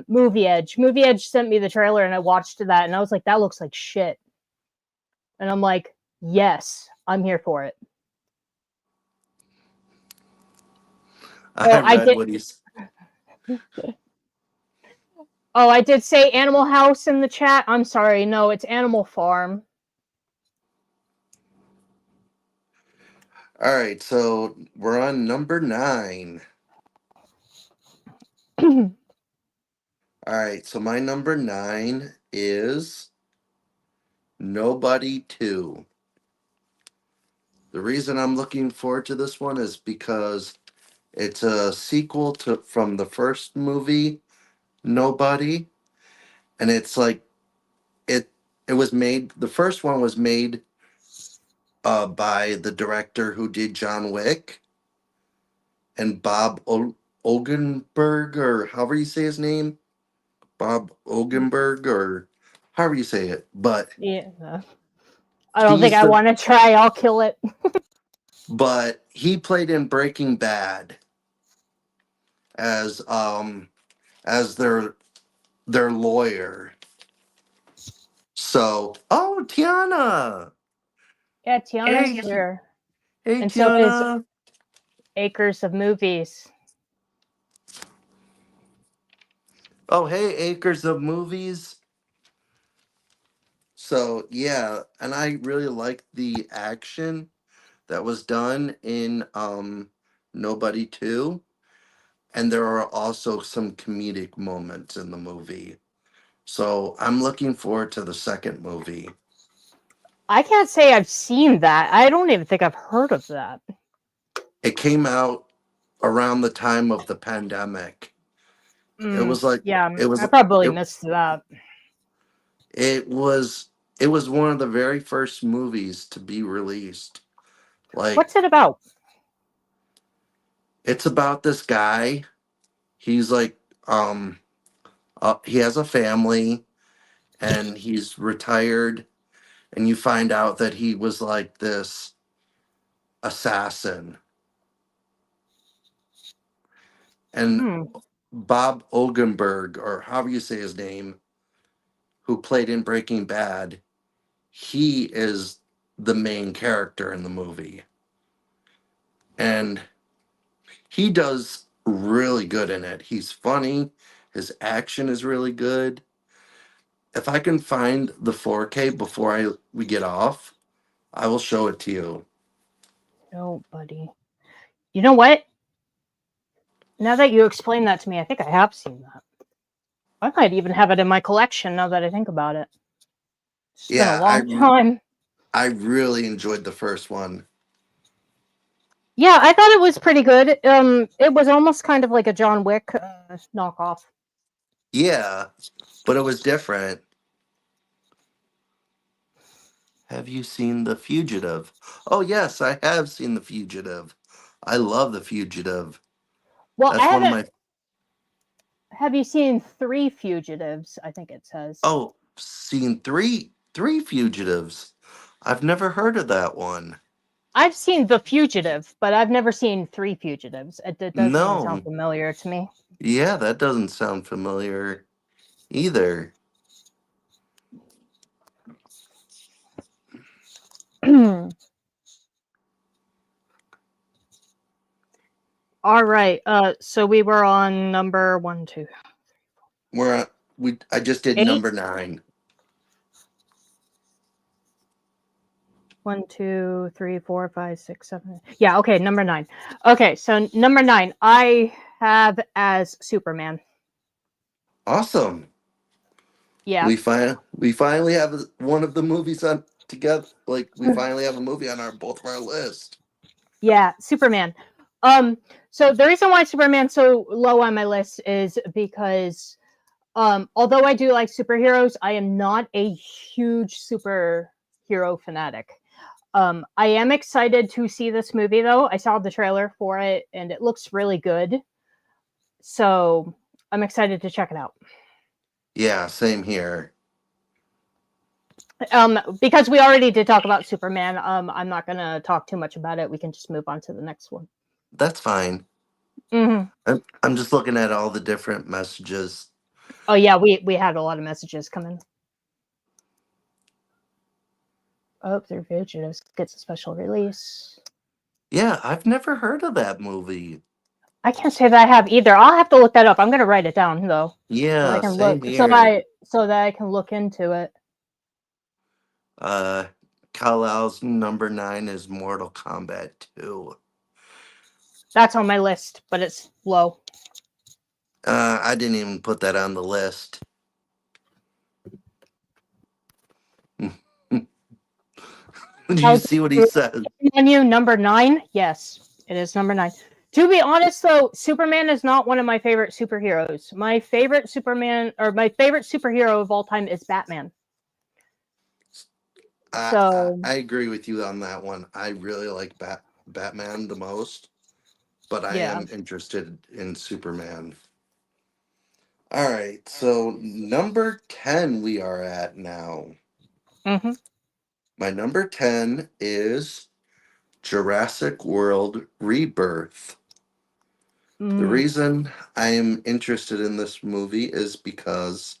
Movie Edge. Movie Edge sent me the trailer and I watched that and I was like, that looks like shit. And I'm like, yes, I'm here for it. I Oh, I read did. what he's. Oh, I did say Animal House in the chat. I'm sorry. No, it's Animal Farm. All right, so we're on number 9. All right, so my number 9 is Nobody 2. The reason I'm looking forward to this one is because it's a sequel to from the first movie, Nobody, and it's like it it was made the first one was made by the director who did John Wick and Bob Ogenberg, or however you say his name, Bob Ogenberg, or however you say it. But Yeah. I don't think he's I the want to try. I'll kill it. but he played in Breaking Bad as as their lawyer. So, oh, Tiana. Yeah, Tiana's Hey, here. hey, And so is Tiana. Acres of Movies. Oh, hey, Acres of Movies. So, yeah, and I really like the action that was done in Nobody 2. And there are also some comedic moments in the movie. So, I'm looking forward to the second movie. I can't say I've seen that. I don't even think I've heard of that. It came out around the time of the pandemic. It was like Yeah, it was I probably it, missed that. it was it was one of the very first movies to be released. Like, What's it about? it's about this guy. He's like um he has a family and he's retired, and you find out that he was like this assassin. And Hmm. Bob Ogenberg, or however you say his name, who played in Breaking Bad, he is the main character in the movie. And he does really good in it. He's funny, his action is really good. If I can find the 4K before we get off, I will show it to you. No, buddy. You know what? Now that you explain that to me, I think I have seen that. I might even have it in my collection now that I think about it. It's been a Yeah, long time. I really enjoyed the first one. Yeah, I thought it was pretty good. It was almost kind of like a John Wick knockoff. Yeah, but it was different. Have you seen The Fugitive? Oh yes, I have seen The Fugitive. I love The Fugitive. Well, I That's one of haven't. my Have you seen Three Fugitives? I think it says. oh, seen three Fugitives. I've never heard of that one. I've seen The Fugitive, but I've never seen Three Fugitives. It doesn't even sound No. familiar to me. Yeah, that doesn't sound familiar either. All right. So we were on number one, two, We're at, I just did eight. number 9. 1, 2, 3, 4, 5, 6, 7. Yeah, okay, number 9. Okay, so number 9, I have as Superman. Awesome. Yeah. We finally have one of the movies on together. Like, we finally have a movie on our both of our list. Yeah, Superman. So the reason why Superman's so low on my list is because although I do like superheroes, I am not a huge superhero fanatic. I am excited to see this movie though. I saw the trailer for it and it looks really good. So I'm excited to check it out. Yeah, same here. Because we already did talk about Superman, I'm not gonna talk too much about it. We can just move on to the next one. That's fine. Mm-hmm. I'm just looking at all the different messages. Oh yeah, we had a lot of messages come in. Oh, Three Fugitives gets a special release. Yeah, I've never heard of that movie. I can't say that I have either. I'll have to look that up. I'm gonna write it down though, so I Yeah, can same look here. so that I can look into it. Uh, Kal-El's number 9 is Mortal Kombat 2. That's on my list, but it's low. I didn't even put that on the list. Did you see what he said? On you, number 9? Yes, it is number 9. To be honest, though, Superman is not one of my favorite superheroes. My favorite Superman, or my favorite superhero of all time, is Batman. I agree with you on that one. I really like Batman the most, but I yeah. am interested in Superman. All right, so number 10 we are at now. Mm-hmm. My number 10 is Jurassic World Rebirth. The reason I am interested in this movie is because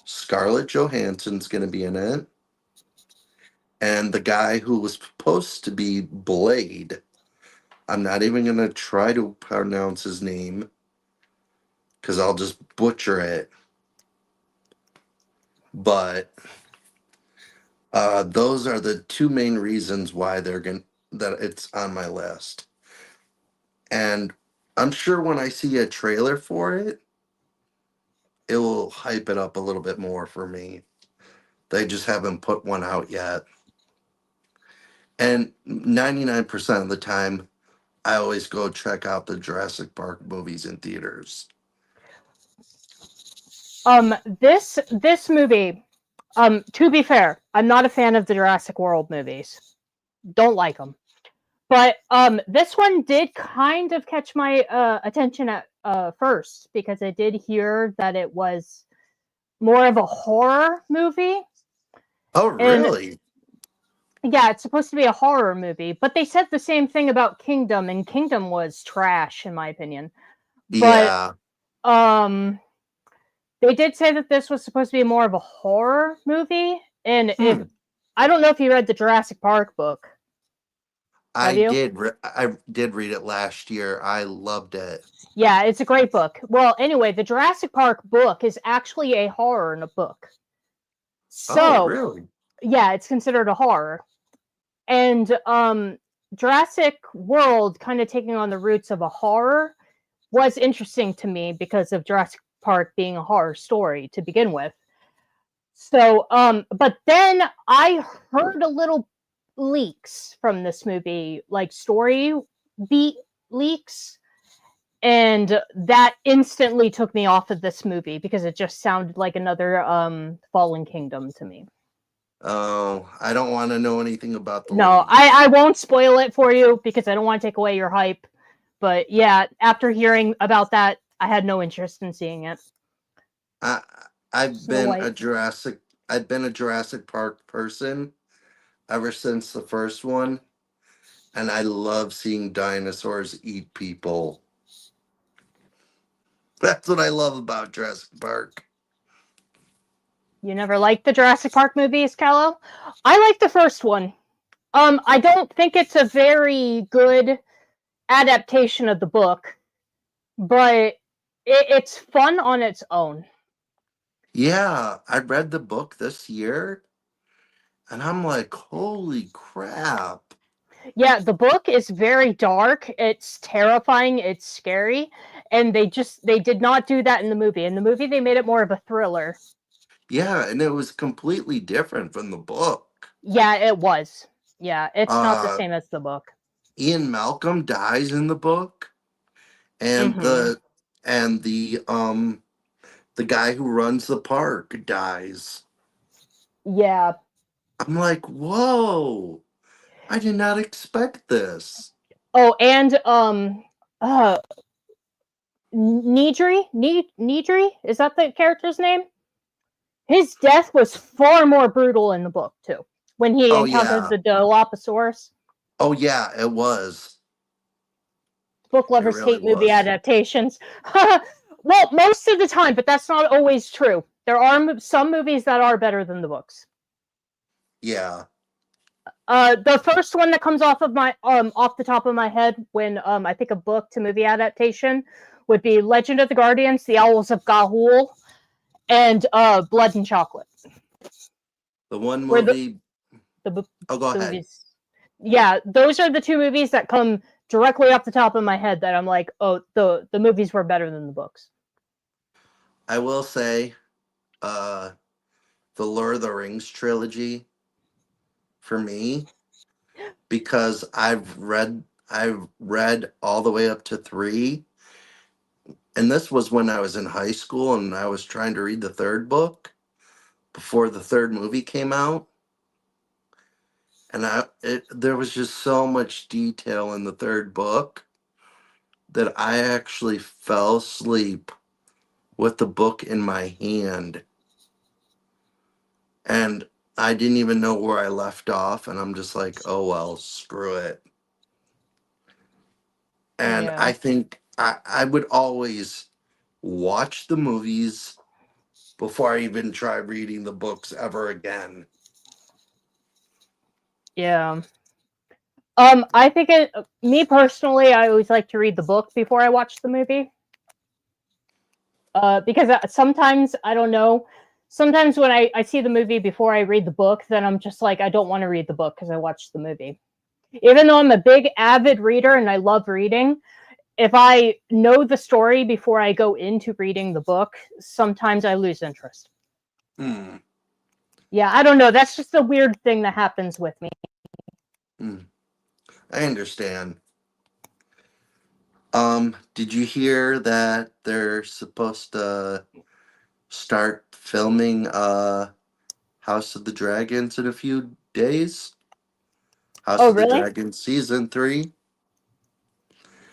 Scarlett Johansson's going to be in it. And the guy who was supposed to be Blade, I'm not even going to try to pronounce his name because I'll just butcher it. but those are the two main reasons why that it's on my list. And I'm sure when I see a trailer for it, it will hype it up a little bit more for me. They just haven't put one out yet. And 99% of the time, I always go check out the Jurassic Park movies in theaters. This movie, to be fair, I'm not a fan of the Jurassic World movies. Don't like them. But this one did kind of catch my attention at first because I did hear that it was more of a horror movie. Oh, And really? yeah, it's supposed to be a horror movie, but they said the same thing about Kingdom, and Kingdom was trash in my opinion. But Yeah. they did say that this was supposed to be more of a horror movie, and if Hmm. I don't know if you read the Jurassic Park book. Have I you? did. I did read it last year. I loved it. Yeah, it's a great book. Well, anyway, the Jurassic Park book is actually a horror in a book. Oh, So, really? yeah, it's considered a horror. And Jurassic World kind of taking on the roots of a horror was interesting to me because of Jurassic Park being a horror story to begin with. So, but then I heard a little leaks from this movie, like story beat leaks, and that instantly took me off of this movie because it just sounded like another Fallen Kingdom to me. Oh, I don't want to know anything about the No, leaks. I won't spoil it for you because I don't want to take away your hype. But yeah, after hearing about that, I had no interest in seeing it. I I've Snow been White. a Jurassic I've been a Jurassic Park person ever since the first one, and I love seeing dinosaurs eat people. That's what I love about Jurassic Park. You never liked the Jurassic Park movies, Callow? I like the first one. I don't think it's a very good adaptation of the book, but it's fun on its own. Yeah, I read the book this year, and I'm like, holy crap. Yeah, the book is very dark. It's terrifying. It's scary, and they did not do that in the movie. In the movie, they made it more of a thriller. Yeah, and it was completely different from the book. Yeah, it was. Yeah, it's not the Uh, same as the book. Ian Malcolm dies in the book, and Hmm. the guy who runs the park dies. Yeah. I'm like, whoa, I did not expect this. Oh, and uh, Nidri, is that the character's name? His death was far more brutal in the book too. When he Oh encountered yeah. the Dilophosaurus. Oh yeah, it was. Book It lovers really hate movie was. adaptations. Well, most of the time, but that's not always true. There are some movies that are better than the books. Yeah. The first one that comes off the top of my head when I think a book to movie adaptation would be Legend of the Guardians: The Owls of Ga'Hoole and Blood and Chocolate. The one Where movie. the Oh, go the ahead. movies, yeah, those are the two movies that come directly off the top of my head that I'm like, oh, the movies were better than the books. I will say, uh, the Lord of the Rings trilogy for me, because I've read all the way up to three, and this was when I was in high school and I was trying to read the third book before the third movie came out. And there was just so much detail in the third book that I actually fell asleep with the book in my hand, and I didn't even know where I left off, and I'm just like, oh well, screw it. And Yeah. I think I would always watch the movies before I even try reading the books ever again. Yeah. I think me personally, I always like to read the book before I watch the movie. Because sometimes I don't know. sometimes when I see the movie before I read the book, then I'm just like, I don't want to read the book because I watched the movie. Even though I'm a big avid reader and I love reading, if I know the story before I go into reading the book, sometimes I lose interest. Yeah, I don't know. That's just a weird thing that happens with me. I understand. Did you hear that they're supposed to start filming House of the Dragons in a few days? House Oh, of the really? Dragons season 3?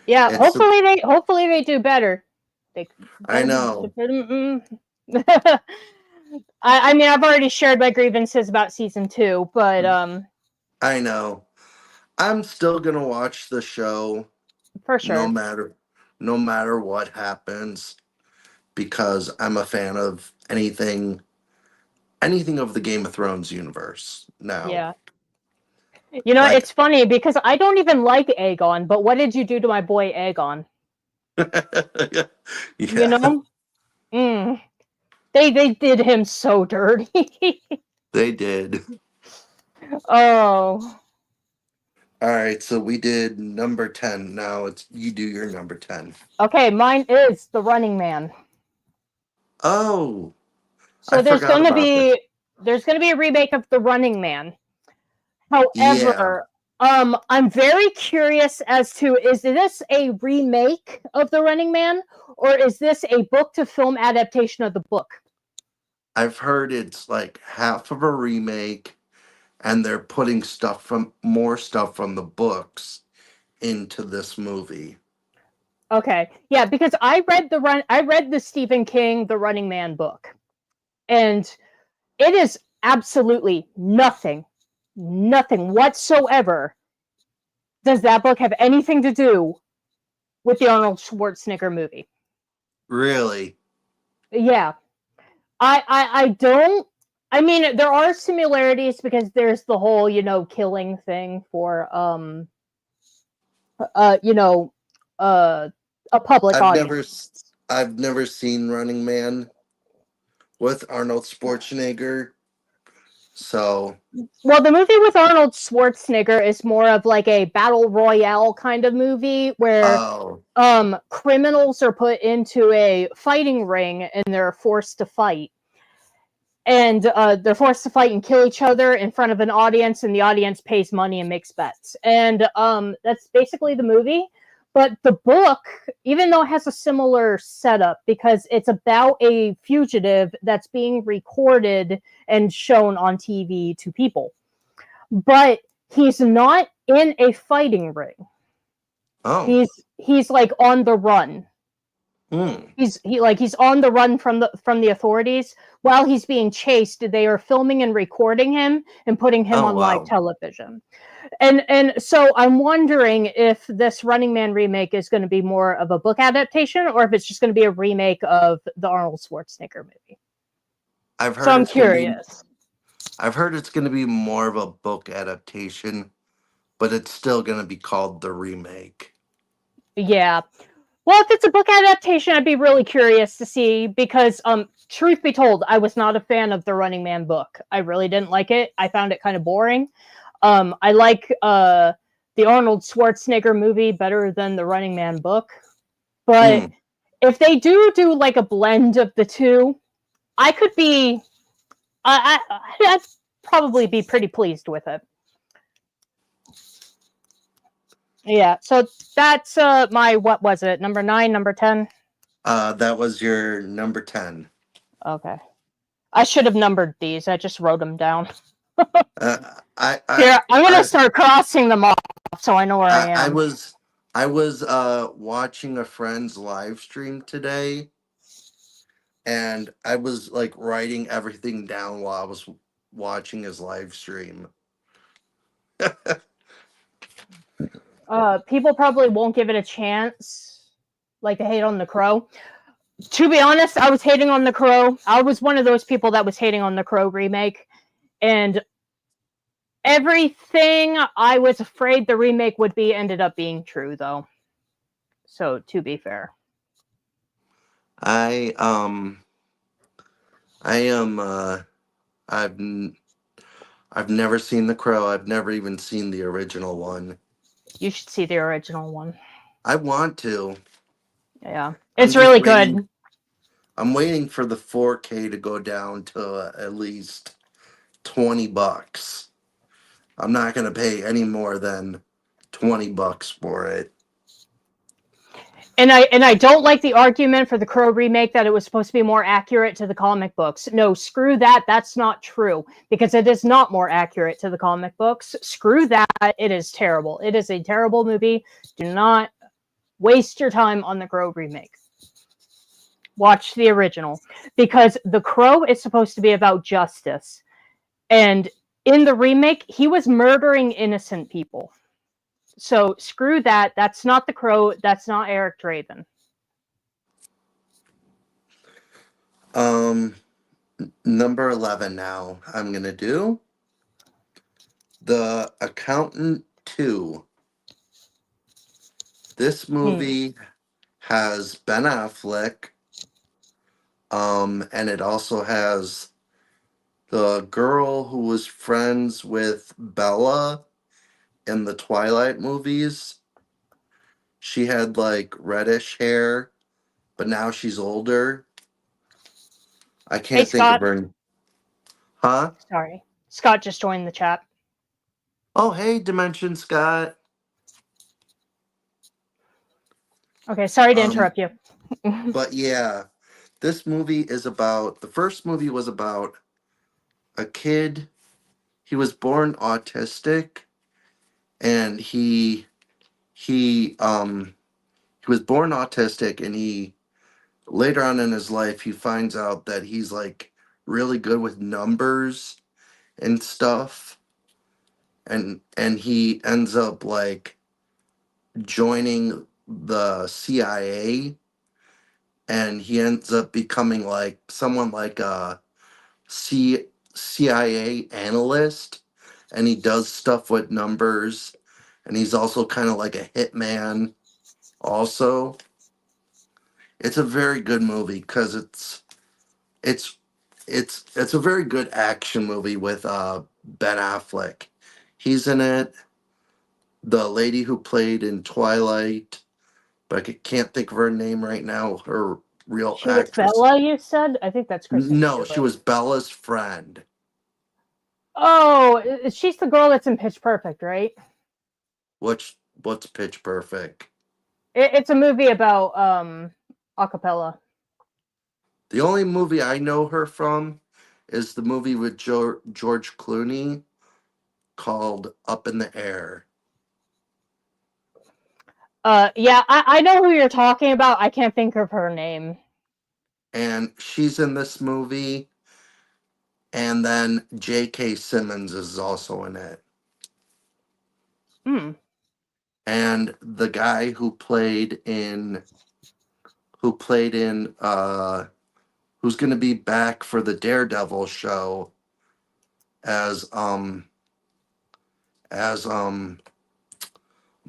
Yeah, It's a, hopefully they do better. They I know. I mean, I've already shared my grievances about season 2, but I know. I'm still gonna watch the show for no sure. matter what happens because I'm a fan of anything of the Game of Thrones universe now. Yeah. You know, Like it's funny because I don't even like Aegon, but what did you do to my boy Aegon? You yeah, know? Mm. They did him so dirty. they did. Oh. All right, so we did number 10. Now it's you do your number 10. Okay, mine is The Running Man. Oh, I So forgot about that. there's gonna be a remake of The Running Man. Yeah, However, I'm very curious as to, is this a remake of The Running Man, or is this a book to film adaptation of the book? I've heard it's like half of a remake and they're putting more stuff from the books into this movie. Okay, yeah, because I read the Stephen King The Running Man book, and it is absolutely nothing whatsoever does that book have anything to do with the Arnold Schwarzenegger movie. Really? Yeah, I don't. I mean, there are similarities because there's the whole, killing thing for you know, uh a public I've audience. never I've never seen Running Man with Arnold Schwarzenegger. So, Well, the movie with Arnold Schwarzenegger is more of like a battle royale kind of movie where oh, criminals are put into a fighting ring and they're forced to fight. And they're forced to fight and kill each other in front of an audience, and the audience pays money and makes bets. And that's basically the movie. But the book, even though it has a similar setup, because it's about a fugitive that's being recorded and shown on TV to people, but he's not in a fighting ring. oh, He's like on the run. He's on the run from the authorities while he's being chased. They are filming and recording him and putting him oh, on live wow. television. And so I'm wondering if this Running Man remake is going to be more of a book adaptation or if it's just going to be a remake of the Arnold Schwarzenegger movie. I've heard So I'm it's gonna be. curious. I've heard it's gonna be more of a book adaptation, but it's still gonna be called the remake. Yeah. Well, if it's a book adaptation, I'd be really curious to see because, truth be told, I was not a fan of the Running Man book. I really didn't like it. I found it kind of boring. I like the Arnold Schwarzenegger movie better than the Running Man book. But if they do like a blend of the two, I could be, I'd probably be pretty pleased with it. Yeah, so that's my, what was it, number 9, number 10? That was your number 10. Okay. I should have numbered these. I just wrote them down. I Here, I'm gonna start crossing them off so I know where I I am. was watching a friend's live stream today, and I was like writing everything down while I was watching his live stream. People probably won't give it a chance, like to hate on The Crow. To be honest, I was hating on The Crow. I was one of those people that was hating on The Crow remake, and everything I was afraid the remake would be ended up being true, though. So, to be fair. I I am. I've n- I've never seen The Crow. I've never even seen the original one. You should see the original one. I want to. Yeah, I'm it's just really waiting. good. I'm waiting for the 4K to go down to at least $20. I'm not gonna pay any more than $20 for it. And I don't like the argument for the Crow remake that it was supposed to be more accurate to the comic books. No, screw that. That's not true because it is not more accurate to the comic books. Screw that. It is terrible. It is a terrible movie. Do not waste your time on the Crow remake. Watch the original because the Crow is supposed to be about justice. And in the remake, he was murdering innocent people. So screw that. That's not the Crow. That's not Eric Draven. Um, Number 11 now. I'm gonna do The Accountant 2. This Hmm. movie has Ben Affleck, and it also has the girl who was friends with Bella in the Twilight movies. She had like reddish hair, but now she's older. I Hey, can't think of Scott. her. Huh? Sorry. Scott just joined the chat. Oh, hey, Dimension Scott. Okay, sorry to Um, interrupt you. but yeah, this movie is about the first movie was about a kid. He was born autistic, and he was born autistic, and he later on in his life he finds out that he's like really good with numbers and stuff, and he ends up like joining the CIA, and he ends up becoming like someone like a CIA analyst, and he does stuff with numbers, and he's also kind of like a hitman also. It's a very good movie because it's it's a very good action movie with Ben Affleck. He's in it. The lady who played in Twilight, but I can't think of her name right now. Her real She was actress. Bella, you said? I think that's Kristen No, she Stewart. was Bella's friend. Oh, she's the girl that's in Pitch Perfect, right? What's Pitch Perfect? It's a movie about acapella. The only movie I know her from is the movie with George Clooney called Up in the Air. Yeah, I know who you're talking about. I can't think of her name. And she's in this movie. And then J.K. Simmons is also in it. Hmm. And the guy who played in who's gonna be back for the Daredevil show as as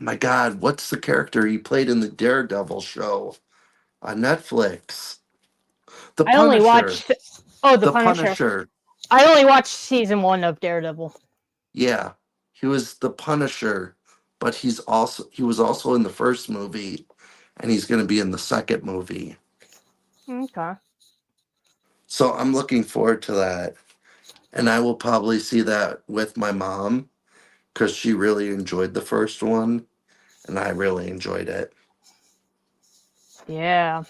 my God, what's the character he played in the Daredevil show on Netflix? The I only Punisher. watched. Oh, The The Punisher. Punisher. I only watched season 1 of Daredevil. Yeah. He was the Punisher, but he was also in the first movie, and he's gonna be in the second movie. Okay. So I'm looking forward to that. And I will probably see that with my mom because she really enjoyed the first one and I really enjoyed it. Yeah.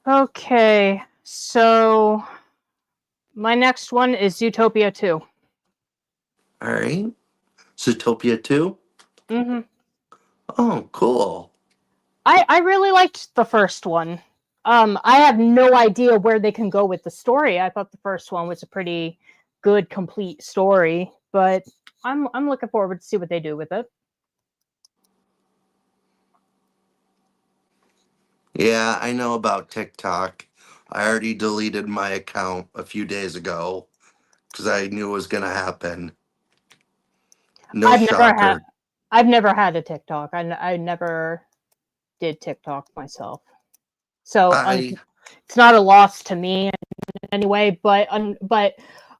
Okay. So my next one is Zootopia 2. All right. Zootopia 2? Mm-hmm. Oh, cool. I really liked the first one. I have no idea where they can go with the story. I thought the first one was a pretty good, complete story, but I'm looking forward to see what they do with it. Yeah, I know about TikTok. I already deleted my account a few days ago because I knew it was going to happen. No I've never had shocker. I've never had a TikTok. I never did TikTok myself. So I It's not a loss to me anyway, but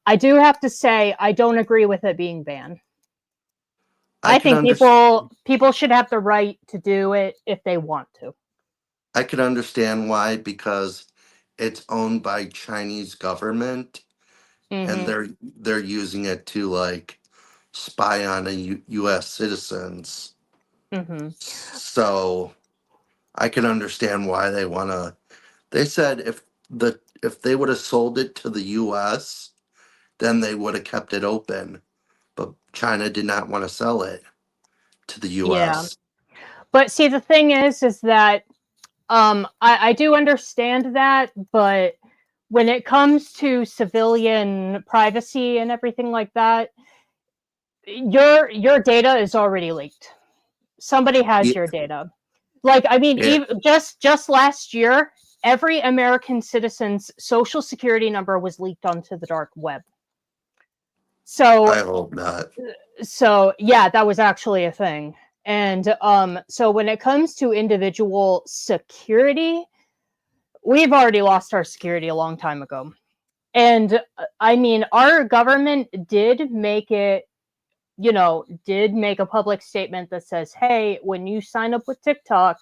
I do have to say I don't agree with it being banned. I could think understand. people should have the right to do it if they want to. I could understand why, because it's owned by Chinese government, and Hmm. they're using it to like spy on U.S. citizens. Hmm. So I can understand why they want to. They said if they would have sold it to the U.S., then they would have kept it open. But China did not want to sell it to the Yeah, U.S. but see, the thing is that I do understand that, but when it comes to civilian privacy and everything like that, your data is already leaked. Somebody has Yeah, your data. Like, I mean, yeah. even just last year, every American citizen's social security number was leaked onto the dark web. So I hope not. yeah, that was actually a thing. And so when it comes to individual security, we've already lost our security a long time ago. And I mean, our government did make it, did make a public statement that says, hey, when you sign up with TikTok,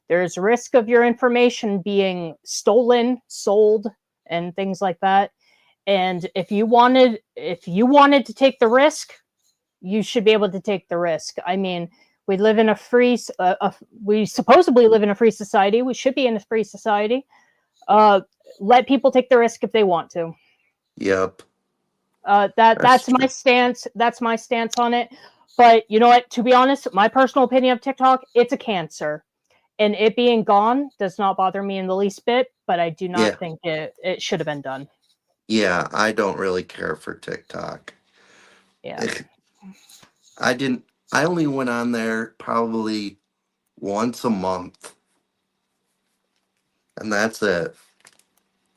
there's risk of your information being stolen, sold, and things like that. And if you wanted to take the risk, you should be able to take the risk. I mean, we live in a free, we supposedly live in a free society. We should be in a free society. Uh, Let people take the risk if they want to. Yep, that's That's my true. stance. That's my stance on it. But you know what? To be honest, my personal opinion of TikTok, it's a cancer, and it being gone does not bother me in the least bit. But I do Yeah, not think it should have been done. yeah. I don't really care for TikTok. Yeah. I didn't. I only went on there probably once a month, and that's it.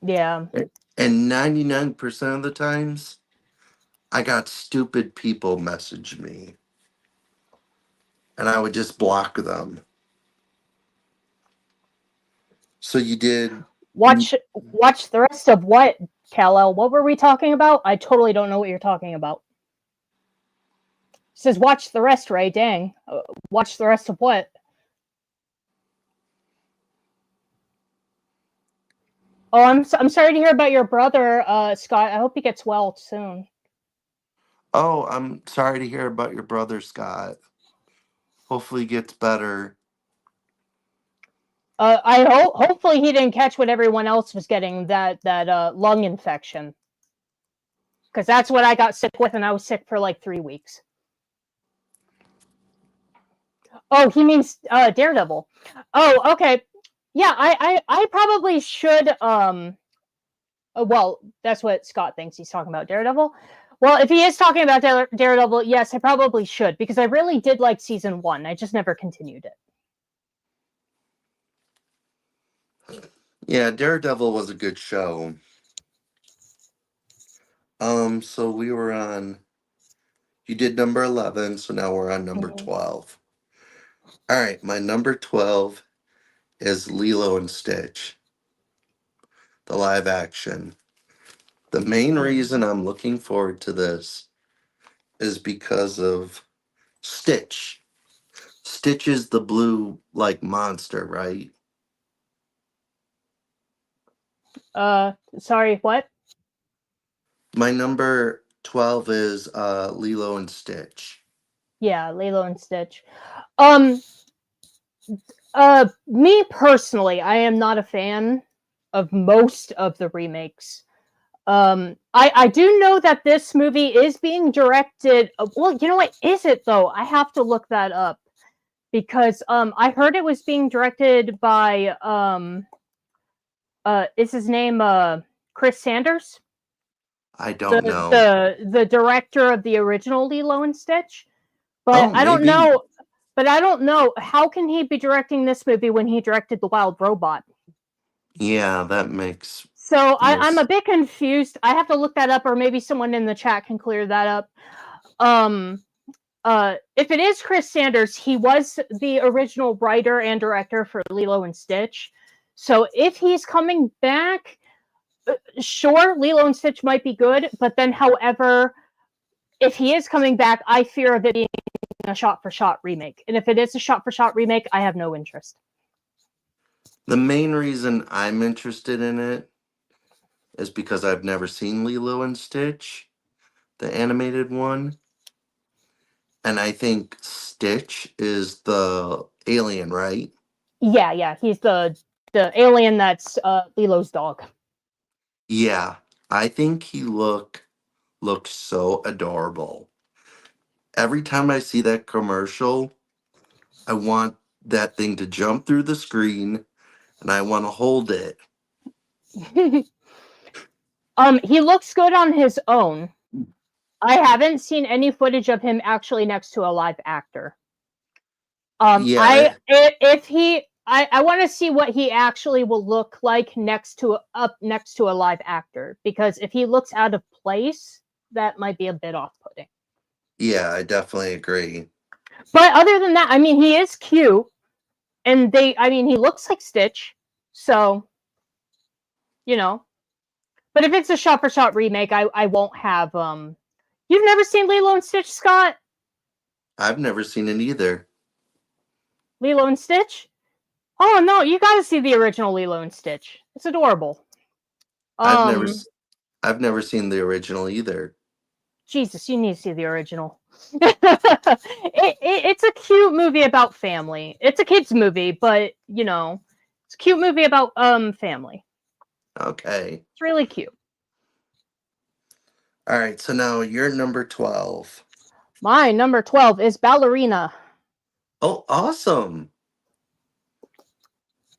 Yeah. And 99% of the times, I got stupid people message me, and I would just block them. So you did. Watch the rest of what, Kal-El? What were we talking about? I totally don't know what you're talking about. It says watch the rest, Ray. Dang. Watch the rest of what? Oh, I'm sorry to hear about your brother, Scott. I hope he gets well soon. Oh, I'm sorry to hear about your brother, Scott. Hopefully, he gets better. I hopefully he didn't catch what everyone else was getting, that lung infection, because that's what I got sick with, and I was sick for like 3 weeks. Oh, he means Daredevil. Oh, okay. Yeah, I probably should. Well, that's what Scott thinks he's talking about, Daredevil. Well, if he is talking about Daredevil, yes, I probably should, because I really did like season 1. I just never continued it. Yeah, Daredevil was a good show. So we were on. You did number 11, so now we're on number Mhm. 12. All right, my number 12 is Lilo and Stitch, the live action. The main Mhm. reason I'm looking forward to this is because of Stitch. Stitch is the blue like monster, right? Sorry, what? My number 12 is Lilo and Stitch. Yeah, Lilo and Stitch. Um, Me personally, I am not a fan of most of the remakes. I do know that this movie is being directed. Well, you know what? Is it though? I have to look that up, because I heard it was being directed by is his name Chris Sanders, I the don't know. the director of the original Lilo and Stitch. But Oh, I don't maybe. know. But I don't know, how can he be directing this movie when he directed The Wild Robot? Yeah, that makes So I'm a most. bit confused. I have to look that up, or maybe someone in the chat can clear that up. Um, if it is Chris Sanders, he was the original writer and director for Lilo and Stitch. So if he's coming back, sure, Lilo and Stitch might be good, but then, however, if he is coming back, I fear of it being a shot-for-shot remake. And if it is a shot-for-shot remake, I have no interest. The main reason I'm interested in it is because I've never seen Lilo and Stitch, the animated one. And I think Stitch is the alien, right? Yeah, he's the alien that's Lilo's dog. Yeah, I think he looks so adorable. Every time I see that commercial, I want that thing to jump through the screen and I want to hold it. He looks good on his own. I haven't seen any footage of him actually next to a live actor. Yeah, I want to see what he actually will look like next to a live actor, because if he looks out of place, that might be a bit off-putting. yeah, I definitely agree. But other than that, I mean, he is cute, and he looks like Stitch, so you know. But if it's a shot-for-shot remake, I won't have. You've never seen Lilo and Stitch, Scott? I've never seen it either. Lilo and Stitch? Oh no, you got to see the original Lilo and Stitch. It's adorable. I've never I've never seen the original either. Jesus, you need to see the original. It's a cute movie about family. It's a kids movie, but it's a cute movie about family. Okay. It's really cute. All right, so now you're number 12. My number 12 is Ballerina. Oh, awesome.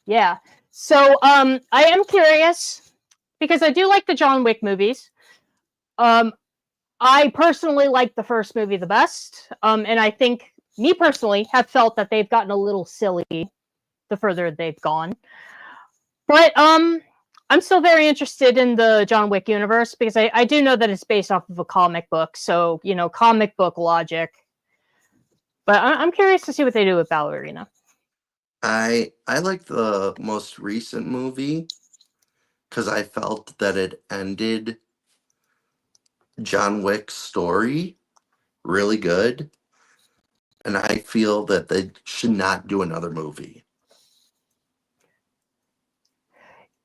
Yeah. So I am curious because I do like the John Wick movies. I personally like the first movie the best. And I think me personally have felt that they've gotten a little silly the further they've gone. But I'm still very interested in the John Wick universe because I do know that it's based off of a comic book. So, comic book logic. But I'm curious to see what they do with Ballerina. I like the most recent movie because I felt that it ended John Wick's story really good. And I feel that they should not do another movie.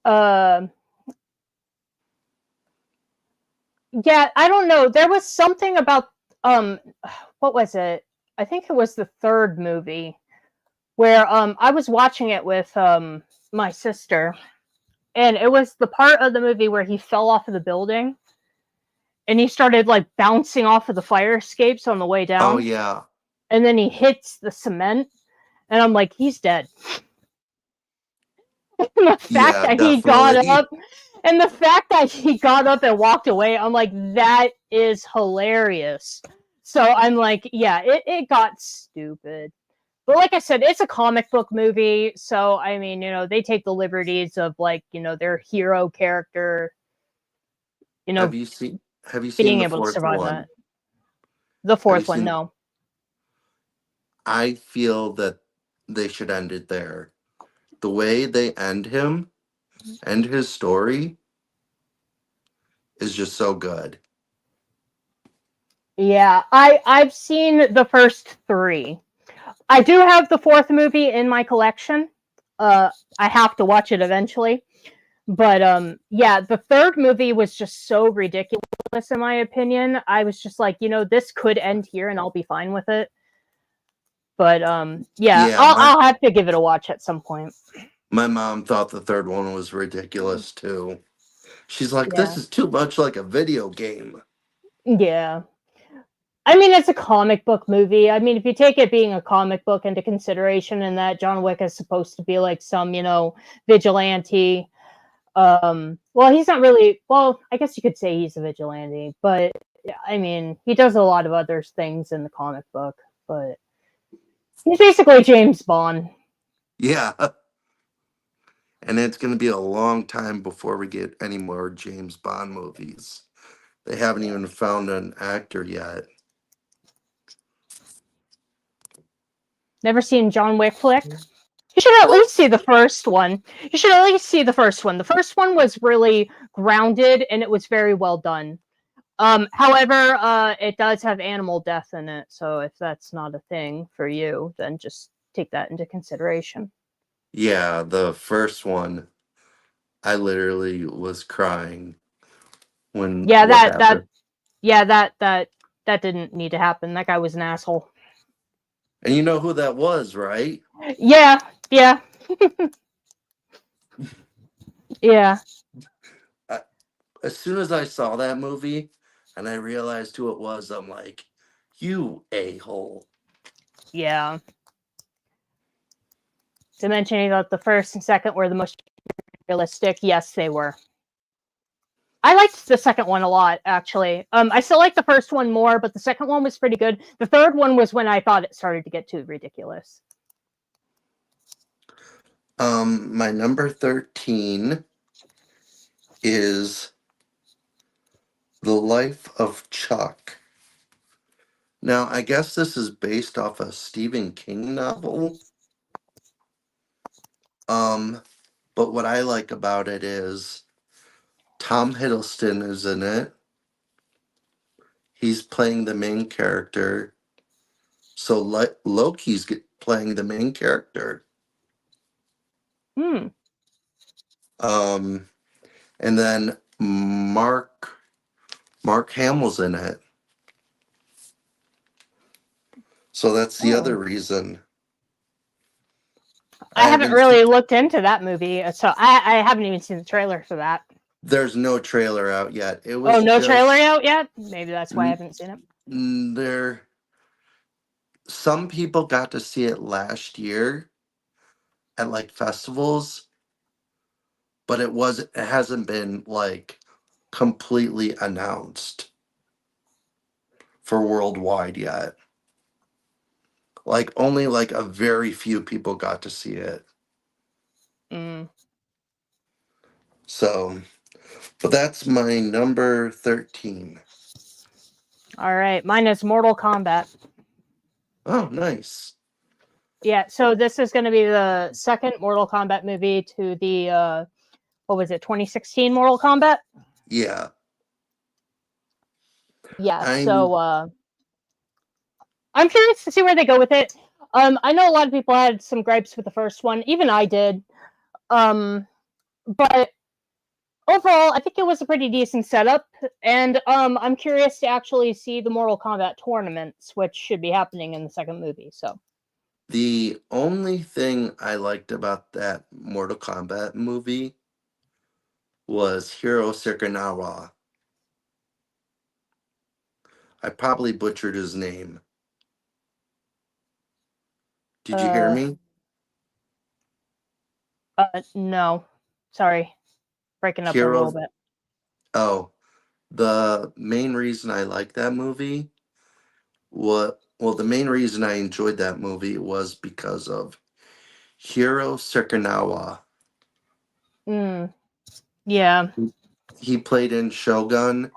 Yeah, I don't know. There was something about what was it? I think it was the third movie where I was watching it with my sister, and it was the part of the movie where he fell off of the building and he started like bouncing off of the fire escapes on the way down. Oh yeah. And then he hits the cement, and I'm like, he's dead. The fact that he got up, and the fact that he got up and walked away, I'm like, that is hilarious. So I'm like, yeah, it got stupid. But like I said, it's a comic book movie, so I mean, they take the liberties of like, their hero character, Have you seen being the able to fourth survive one? that. The fourth one, no. I feel that they should end it there. The way they end him, end his story, is just so good. Yeah, I've seen the first three. I do have the fourth movie in my collection. I have to watch it eventually. But yeah, the third movie was just so ridiculous in my opinion. I was just like, this could end here and I'll be fine with it. But yeah, I'll have to give it a watch at some point. My mom thought the third one was ridiculous too. She's like, this is too much like a video game. Yeah. I mean, it's a comic book movie. I mean, if you take it being a comic book into consideration and that John Wick is supposed to be like some, vigilante. Well, he's not really, well, I guess you could say he's a vigilante, but I mean, he does a lot of other things in the comic book, but he's basically James Bond. Yeah. And it's going to be a long time before we get any more James Bond movies. They haven't even found an actor yet. Never seen John Wick flick? You should at least see the first one. You should at least see the first one. The first one was really grounded and it was very well done. However, it does have animal death in it, so if that's not a thing for you, then just take that into consideration. Yeah, the first one, I literally was crying when Yeah, what that that happened. yeah, that didn't need to happen. That guy was an asshole. And you know who that was, right? Yeah, yeah, yeah. I, as soon as I saw that movie and I realized who it was, I'm like, you a-hole. Yeah. To mention that the first and second were the most realistic, yes, they were. I liked the second one a lot, actually. I still like the first one more, but the second one was pretty good. The third one was when I thought it started to get too ridiculous. My number 13 is The Life of Chuck. Now, I guess this is based off a Stephen King novel. But what I like about it is Tom Hiddleston is in it. He's playing the main character. So Loki's playing the main character. Hmm. Um, and then Mark Hamill's in it. So that's the other Oh. reason. I I haven't haven't seen, really looked into that movie, so I haven't even seen the trailer for that. there's no trailer out yet. It Oh, was no trailer just out yet? Maybe that's why I haven't seen it. there. Some people got to see it last year at like festivals, but it hasn't been like completely announced for worldwide yet. Like only like a very few people got to see it. Mm. So, but that's my number 13. All right, mine is Mortal Kombat. Oh, nice. Yeah, so this is going to be the second Mortal Kombat movie to the what was it, 2016 Mortal Kombat? Yeah. Yeah, I'm so I'm curious to see where they go with it. I know a lot of people had some gripes with the first one, even I did. But overall, I think it was a pretty decent setup, and I'm curious to actually see the Mortal Kombat tournaments, which should be happening in the second movie. So, the only thing I liked about that Mortal Kombat movie was Hiro Sekinawa. I probably butchered his name. Did you hear uh, me? no, sorry, breaking up a little Hero. bit. Oh, the main reason I like that movie, the main reason I enjoyed that movie was because of Hiro Sekinawa. Mm, yeah, He played in Shogun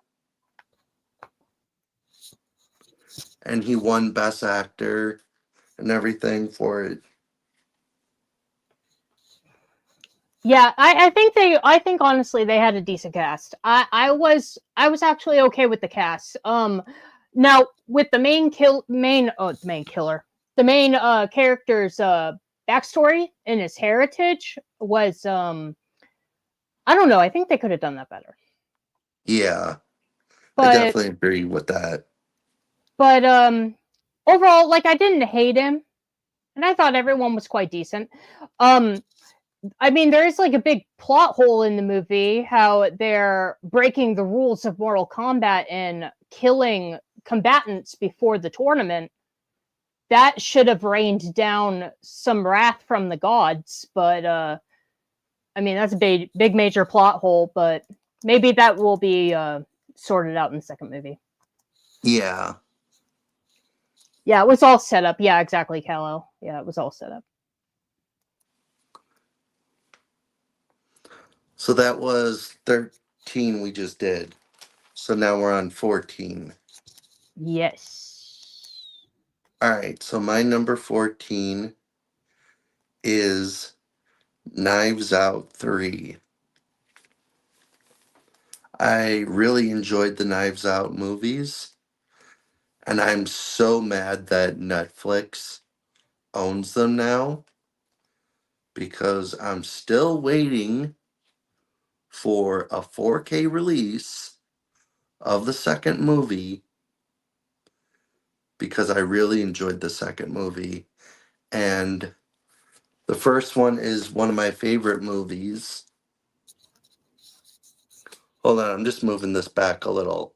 and he won Best Actor and everything for it. yeah. I think honestly they had a decent cast. I was actually okay with the cast. Now with the main killer, the main character's backstory and his heritage was I don't know. I think they could have done that better. Yeah, I But definitely agree with that. but overall, like I didn't hate him, and I thought everyone was quite decent. Um, I mean, there is like a big plot hole in the movie how they're breaking the rules of Mortal Kombat and killing combatants before the tournament. That should have rained down some wrath from the gods, but I mean that's a big major plot hole, but maybe that will be sorted out in the second movie. Yeah. Yeah, it was all set up. Yeah, exactly, Kal-El. Yeah, it was all set up. So that was 13 we just did. So now we're on 14. Yes. All right, so my number 14 is Knives Out 3. I really enjoyed the Knives Out movies, and I'm so mad that Netflix owns them now because I'm still waiting for a 4K release of the second movie because I really enjoyed the second movie. And the first one is one of my favorite movies. Hold on, I'm just moving this back a little.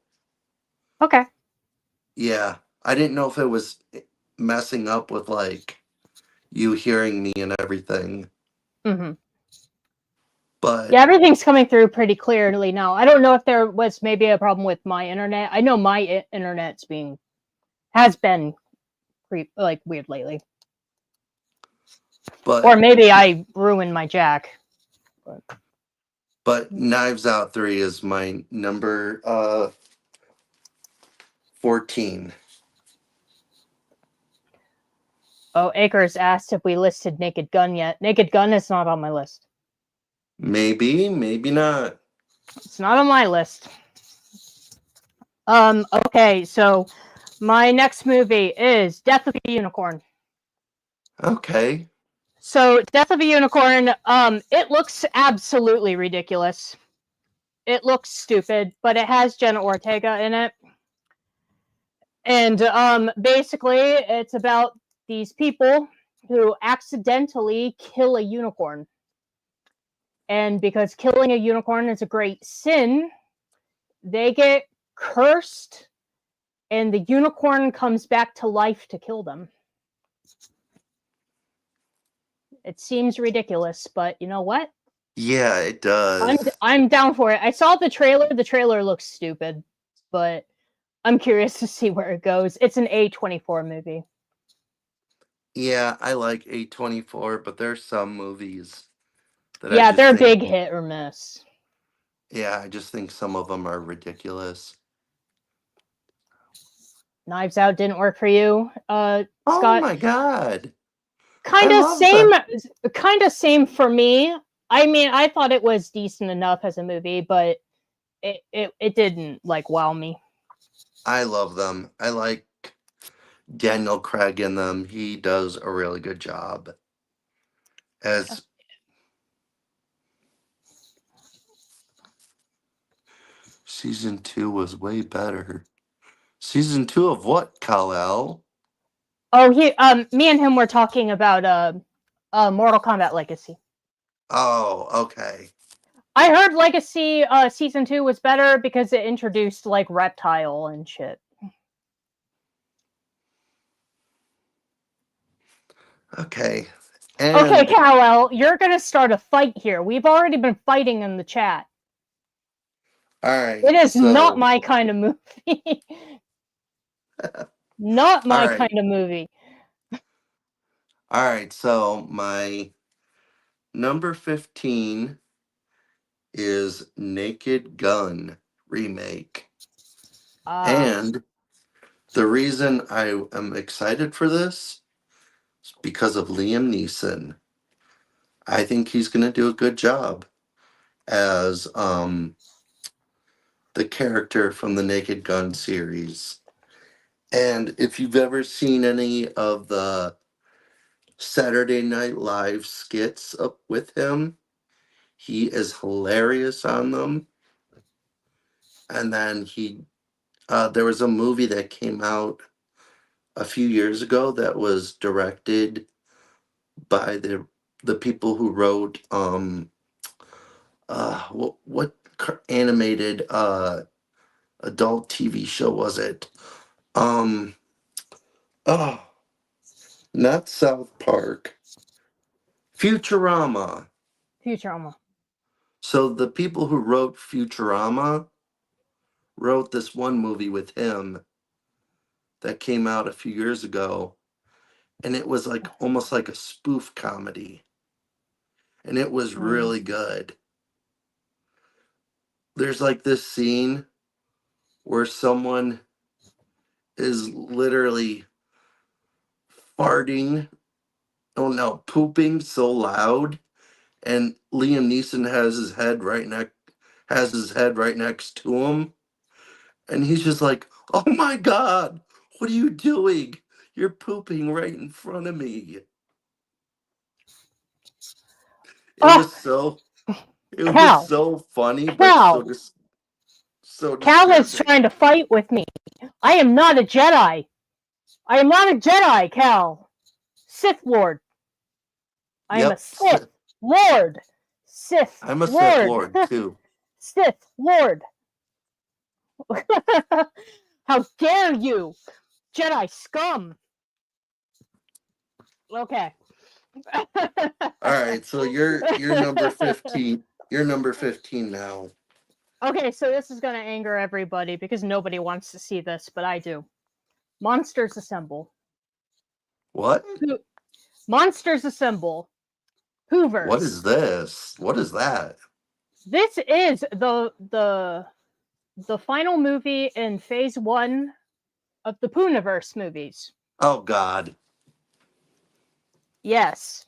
Okay. Yeah, I didn't know if it was messing up with like you hearing me and everything, Hmm. but Yeah, everything's coming through pretty clearly now. I don't know if there was maybe a problem with my internet. I know my internet's has been like weird lately, or but maybe I ruined my jack. but Knives Out 3 is my number 14. Oh, Akers asked if we listed Naked Gun yet. Naked Gun is not on my list. Maybe, maybe not. It's not on my list. Okay, so my next movie is Death of a Unicorn. Okay. So Death of a Unicorn, it looks absolutely ridiculous. It looks stupid, but it has Jenna Ortega in it. And basically it's about these people who accidentally kill a unicorn. And because killing a unicorn is a great sin, they get cursed and the unicorn comes back to life to kill them. It seems ridiculous, but you know what? Yeah, it does. I'm down for it. I saw the trailer. The trailer looks stupid, but I'm curious to see where it goes. It's an A24 movie. Yeah, I like A24, but there's some movies that I Yeah, just they're think, big hit or miss. yeah, I just think some of them are ridiculous. Knives Out didn't work for you, Oh Scott. my God. I Kind of love same, that. kind of same for me. I mean, I thought it was decent enough as a movie, but it didn't like wow me. I love them. I like Daniel Craig in them. He does a really good job. As season 2 was way better. Season 2 of what, Kal-El? Oh, me and him were talking about Mortal Kombat Legacy. Oh, okay. I heard Legacy season 2 was better because it introduced like Reptile and shit. Okay. Okay, And Kal-El, you're gonna start a fight here. We've already been fighting in the chat. all right. It is not So, my kind of movie. Not all my right. kind of movie. All right. So, my number 15 is Naked Gun remake. Ah, And the reason I am excited for this is because of Liam Neeson. I think he's going to do a good job as the character from the Naked Gun series. And if you've ever seen any of the Saturday Night Live skits up with him, he is hilarious on them. And then there was a movie that came out a few years ago that was directed by the people who wrote what animated adult TV show was it? Um oh, not South Park. Futurama. Futurama. So the people who wrote Futurama wrote this one movie with him that came out a few years ago, and it was like almost like a spoof comedy, and it was Mm. really good. There's like this scene where someone is literally farting oh no, pooping so loud, and Liam Neeson has his head right next to him, and he's just like, "Oh my god, what are you doing? You're pooping right in front of me." It Oh, was so it was Cal, so funny, but Cal, so Cal is disturbing. trying to fight with me. I am not a Jedi. I am not a Jedi, Cal. Sith Lord. I am a Yep, Sith Lord. Sith I'm a Sith Lord. Lord too. Sith Lord. How dare you, Jedi scum. Okay. All right, so you're number 15. You're number 15 now. Okay, so this is going to anger everybody because nobody wants to see this, but I do. Monsters Assemble. What? Monsters Assemble. What is Hoovers. this? What is that? This is the final movie in phase 1 of the Pooniverse movies. Oh God. Yes.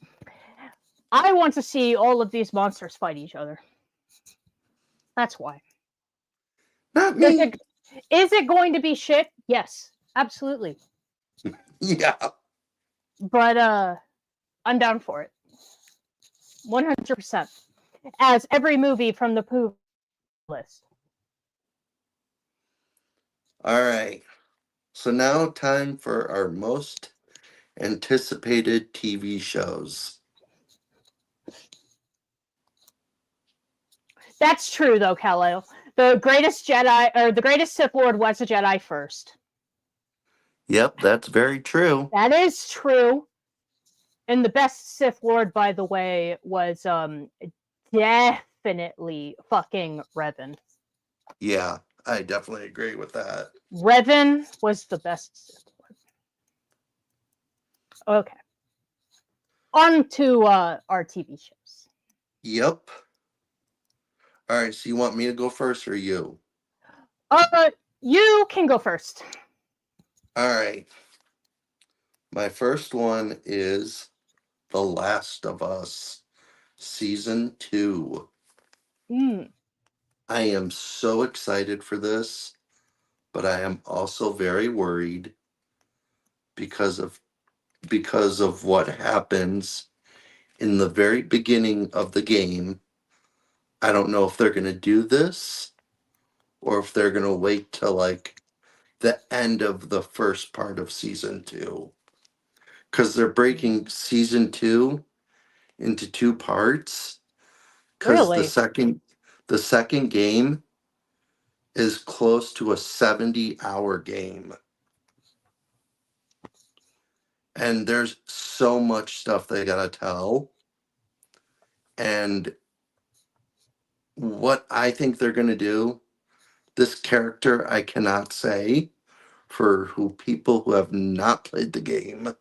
I want to see all of these monsters fight each other. That's why. Not me. Is it going to be shit? Yes, absolutely. Yeah. But I'm down for it. 100%. As every movie from the Pooh list. All right. So now time for our most anticipated TV shows. That's true though, Kal-El. The greatest Jedi or the greatest Sith Lord was a Jedi first. Yep, that's very true. That is true. And the best Sith Lord, by the way, was definitely fucking Revan. Yeah, I definitely agree with that. Revan was the best Sith Lord. Okay. On to our TV shows. Yep. All right, so you want me to go first or you? You can go first. All right. My first one is The Last of Us Season 2. Mm. I am so excited for this, but I am also very worried because of what happens in the very beginning of the game. I don't know if they're going to do this or if they're going to wait till like the end of the first part of season 2, cuz they're breaking season 2 into two parts, cuz the Really? second game is close to a 70-hour game. And there's so much stuff they got to tell. And what I think they're going to do, this character I cannot say for people who have not played the game.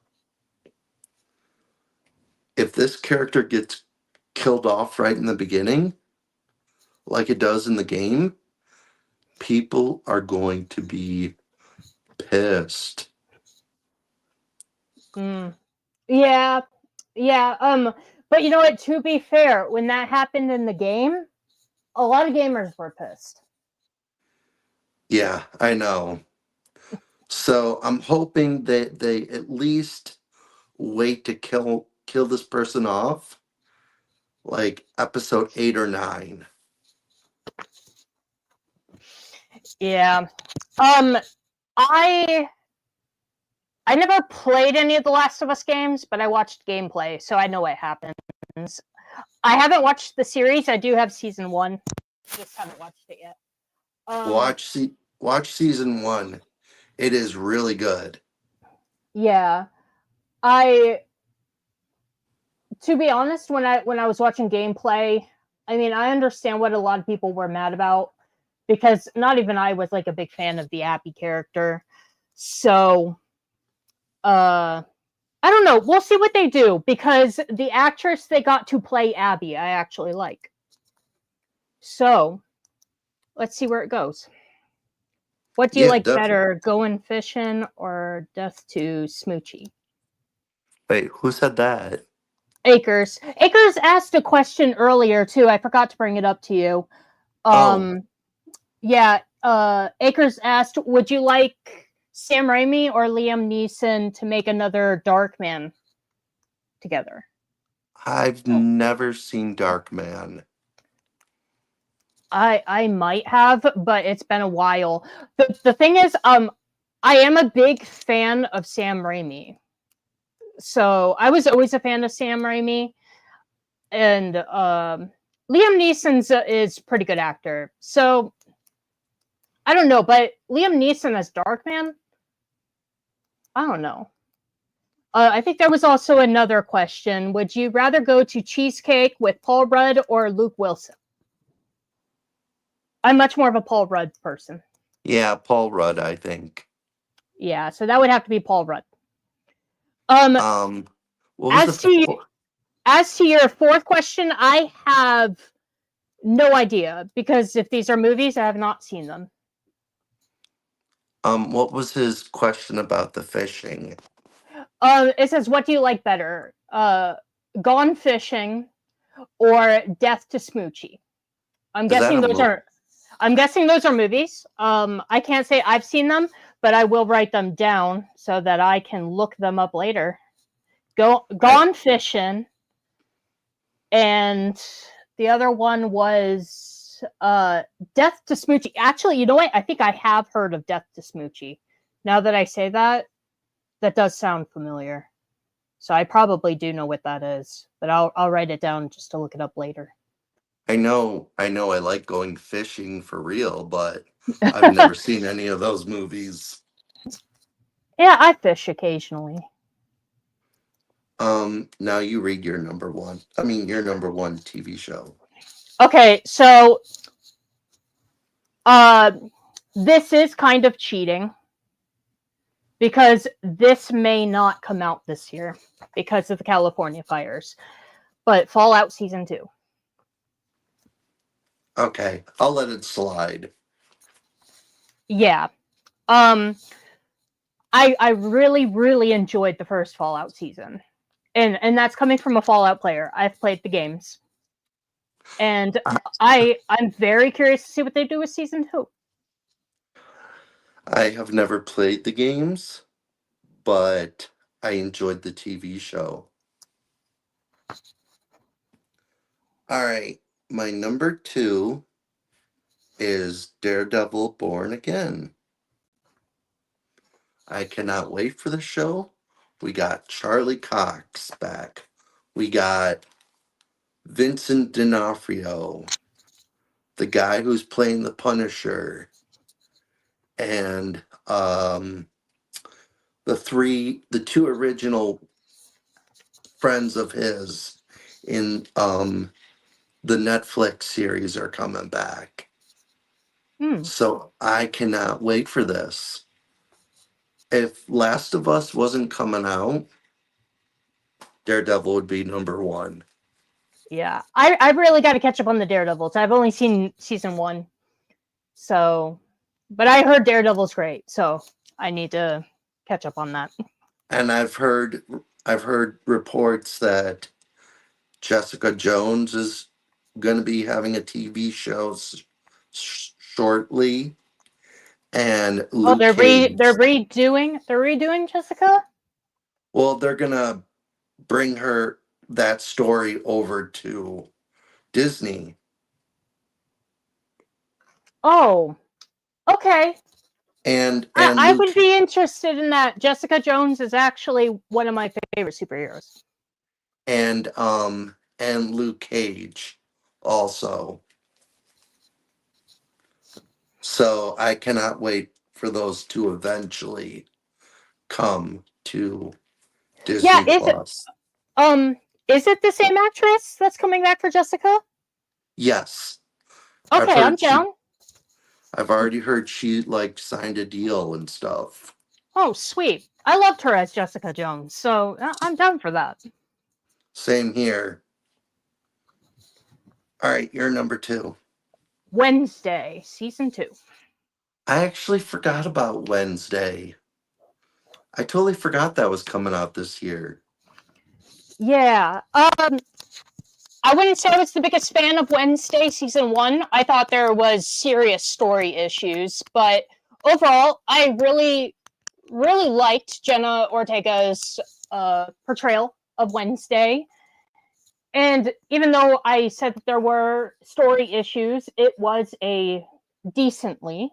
If this character gets killed off right in the beginning, like it does in the game, people are going to be pissed. Mm. Yeah. Yeah. But you know what? To be fair, when that happened in the game, a lot of gamers were pissed. Yeah, I know. So I'm hoping that they at least wait to kill this person off, like episode 8 or 9. Yeah. I I never played any of the Last of Us games, but I watched gameplay, so I know what happens. I haven't watched the series. I do have season 1. Just haven't watched it yet. Watch season 1. It is really good. Yeah. I to be honest, when I was watching gameplay, I mean, I understand what a lot of people were mad about because not even I was like a big fan of the Abby character. So, I don't know. We'll see what they do because the actress they got to play Abby, I actually like. So, let's see where it goes. What do you Yeah, like definitely. better, going fishing or Death to Smoochie? Wait, who said that? Akers. Akers asked a question earlier too. I forgot to bring it up to you. Oh, Yeah. Akers asked, "Would you like Sam Raimi or Liam Neeson to make another Darkman together?" I've never seen Darkman. I might have, but it's been a while. The thing is, I am a big fan of Sam Raimi. So I was always a fan of Sam Raimi, and Liam Neeson's is a pretty good actor. So I don't know, but Liam Neeson as Darkman, I don't know. I think there was also another question. Would you rather go to Cheesecake with Paul Rudd or Luke Wilson? I'm much more of a Paul Rudd person. Yeah, Paul Rudd, I think. Yeah, so that would have to be Paul Rudd. What was As to your fourth question, I have no idea because if these are movies, I have not seen them. what was his question about the fishing? It says, "What do you like better, Gone Fishing or Death to Smoochie?" I'm Is that guessing a those are. I'm guessing those are movies. I can't say I've seen them, but I will write them down so that I can look them up later. Gone Fishing, and the other one was Death to Smoochie. Actually, you know what? I think I have heard of Death to Smoochie. Now that I say that, that does sound familiar. So I probably do know what that is, but I'll write it down just to look it up later. I know I like going fishing for real, but I've never seen any of those movies. Yeah, I fish occasionally. Now you read your number one. I mean, your number one TV show. Okay, so this is kind of cheating because this may not come out this year because of the California fires. But Fallout Season 2. Okay, I'll let it slide. Yeah. I really, really enjoyed the first Fallout season. And that's coming from a Fallout player. I've played the games. And I'm very curious to see what they do with Season 2. I have never played the games, but I enjoyed the TV show. All right, my number 2 is Daredevil Born Again. I cannot wait for the show. We got Charlie Cox back. We got Vincent D'Onofrio, the guy who's playing the Punisher, and the two original friends of his in the Netflix series are coming back. So I cannot wait for this. If Last of Us wasn't coming out, Daredevil would be number 1. Yeah. I've really got to catch up on the Daredevils. I've only seen season 1. So, but I heard Daredevil's great. So I need to catch up on that. And I've heard reports that Jessica Jones is going to be having a TV show shortly, and Luke Cage. They're redoing Jessica. Well, they're gonna bring that story over to Disney. Oh, okay. And I Luke, would be interested in that. Jessica Jones is actually one of my favorite superheroes. And Luke Cage also. So I cannot wait for those to eventually come to Disney Plus. Is it the same actress that's coming back for Jessica? Yes. Okay, I'm down. I've already heard she signed a deal and stuff. Oh, sweet. I loved her as Jessica Jones, so I'm down for that. Same here. All right, you're number 2. Wednesday, season 2. I actually forgot about Wednesday. I totally forgot that was coming out this year. Yeah. I wouldn't say I was the biggest fan of Wednesday season 1. I thought there was serious story issues, but overall, I really, really liked Jenna Ortega's portrayal of Wednesday. And even though I said that there were story issues, it was a decently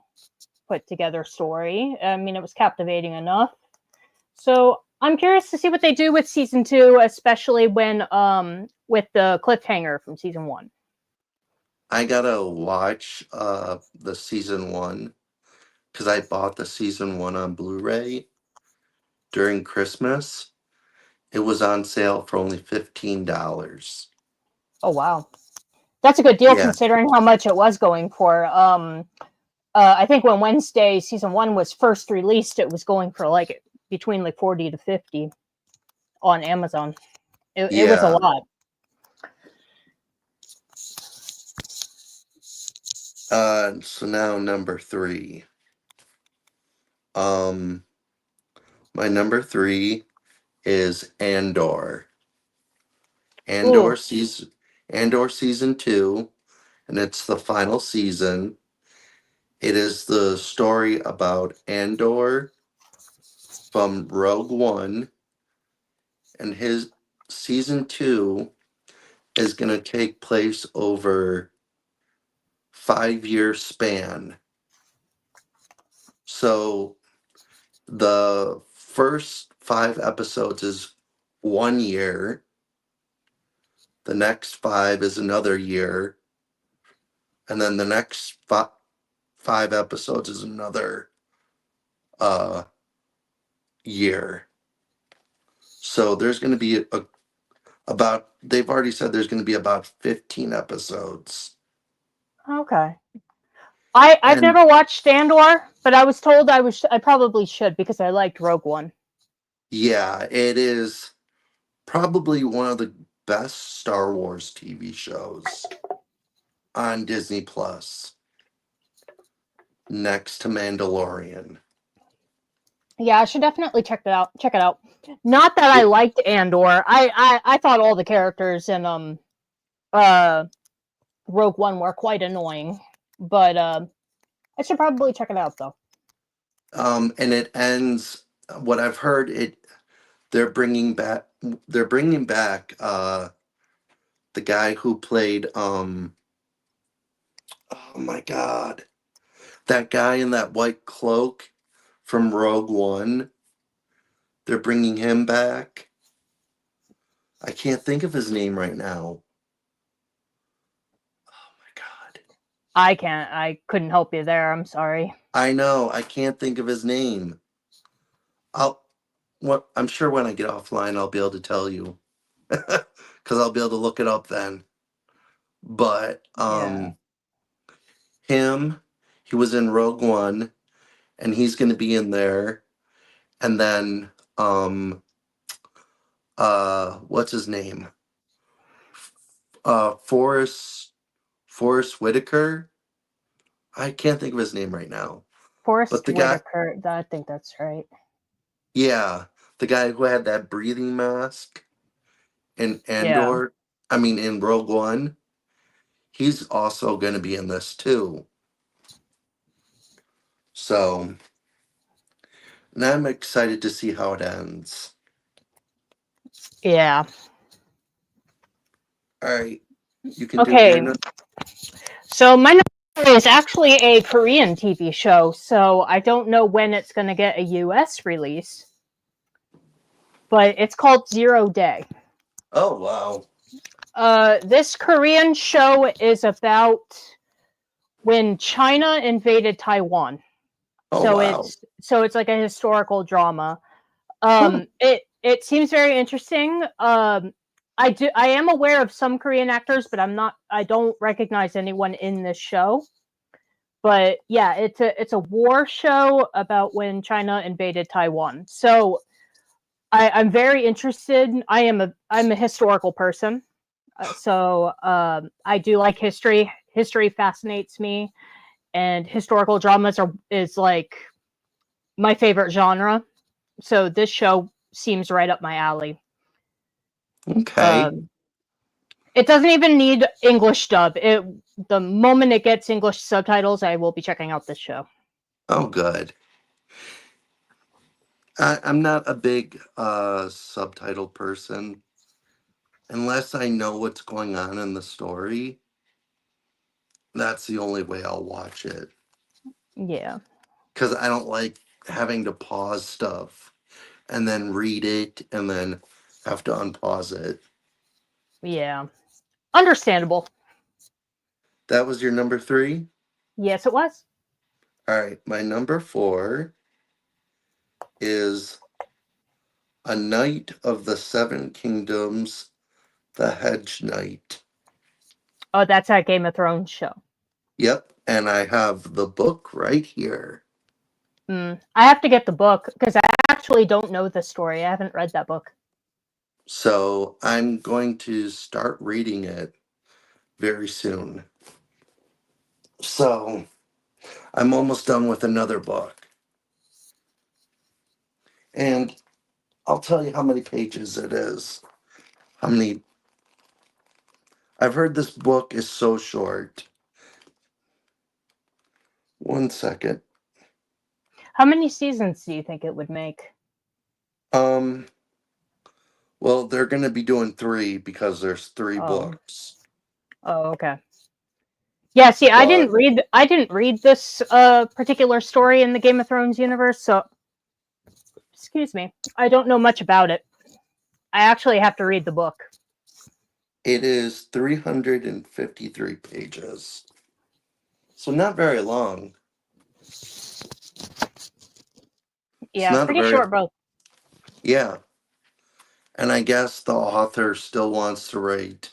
put together story. I mean, it was captivating enough. So I'm curious to see what they do with season 2, especially when with the cliffhanger from season 1. I gotta watch the season 1 because I bought the season 1 on Blu-ray during Christmas. It was on sale for only $15. Oh wow, that's a good deal Yeah, considering how much it was going for. I think when Wednesday season 1 was first released, it was going for like between like 40 to 50 on Amazon. It was a yeah. lot. So now number 3. Um, my number 3 is Andor. Ooh, Andor season 2, and it's the final season. It is the story about Andor from Rogue One, and his season 2 is going to take place over 5-year span. So the first 5 episodes is 1 year. The next 5 is another year. And then the next 5 episodes is another uh, year. So there's going to be they've already said there's going to be about 15 episodes. okay. I've And never watched Andor, but I was told I probably should because I liked Rogue One. yeah, it is probably one of the best Star Wars TV shows on Disney Plus, next to Mandalorian. Yeah, I should definitely check it out. Check it out. Not that I It, liked Andor. I thought all the characters in uh Rogue One were quite annoying, but I should probably check it out though. and it ends. What I've heard, they're bringing back the guy who played oh my god, that guy in that white cloak from Rogue One. They're bringing him back. I can't think of his name right now. Oh my god. I can't. I couldn't help you there. I'm sorry. I know, I can't think of his name. I'll I'm sure when I get offline I'll be able to tell you. Cuz I'll be able to look it up then. But Yeah. him, he was in Rogue One and he's going to be in there. And then what's his name? Forrest Whitaker. I can't think of his name right now. But Forrest the guy, Whitaker. I think that's right. yeah, the guy who had that breathing mask in Yeah. Andor, I mean in Rogue One, he's also going to be in this too. So now I'm excited to see how it ends. Yeah. All right, you can do Okay. So my number is actually a Korean TV show, so I don't know when it's going to get a US release, but it's called Zero Day. Oh wow. This Korean show is about when China invaded Taiwan. Oh wow. So it's like a historical drama. Huh. It seems very interesting. I am aware of some Korean actors, but I don't recognize anyone in this show. But yeah, it's a war show about when China invaded Taiwan. So I'm very interested. I'm a historical person, so I do like history. History fascinates me, and historical dramas is like my favorite genre. So this show seems right up my alley. Okay. Um, it doesn't even need English dub. The moment it gets English subtitles, I will be checking out this show. Oh, good. I'm not a big subtitle person unless I know what's going on in the story. That's the only way I'll watch it Yeah. because I don't like having to pause stuff and then read it and then have to unpause it. Yeah. Understandable. That was your number three? Yes, it was. All right, my number four is A Knight of the Seven Kingdoms, The Hedge Knight. Oh, that's that Game of Thrones show. Yep, and I have the book right here. I have to get the book because I actually don't know the story. I haven't read that book. So I'm going to start reading it very soon. So I'm almost done with another book. And I'll tell you how many pages it is. How many. I've heard this book is so short. One second. How many seasons do you think it would make? Um, well, they're going to be doing three because there's three Oh. books. Oh, okay. Yeah, see, I But didn't read this particular story in the Game of Thrones universe, so excuse me. I don't know much about it. I actually have to read the book. it is 353 pages. So not very long. It's Yeah, not a pretty very, short book. yeah. And I guess the author still wants to write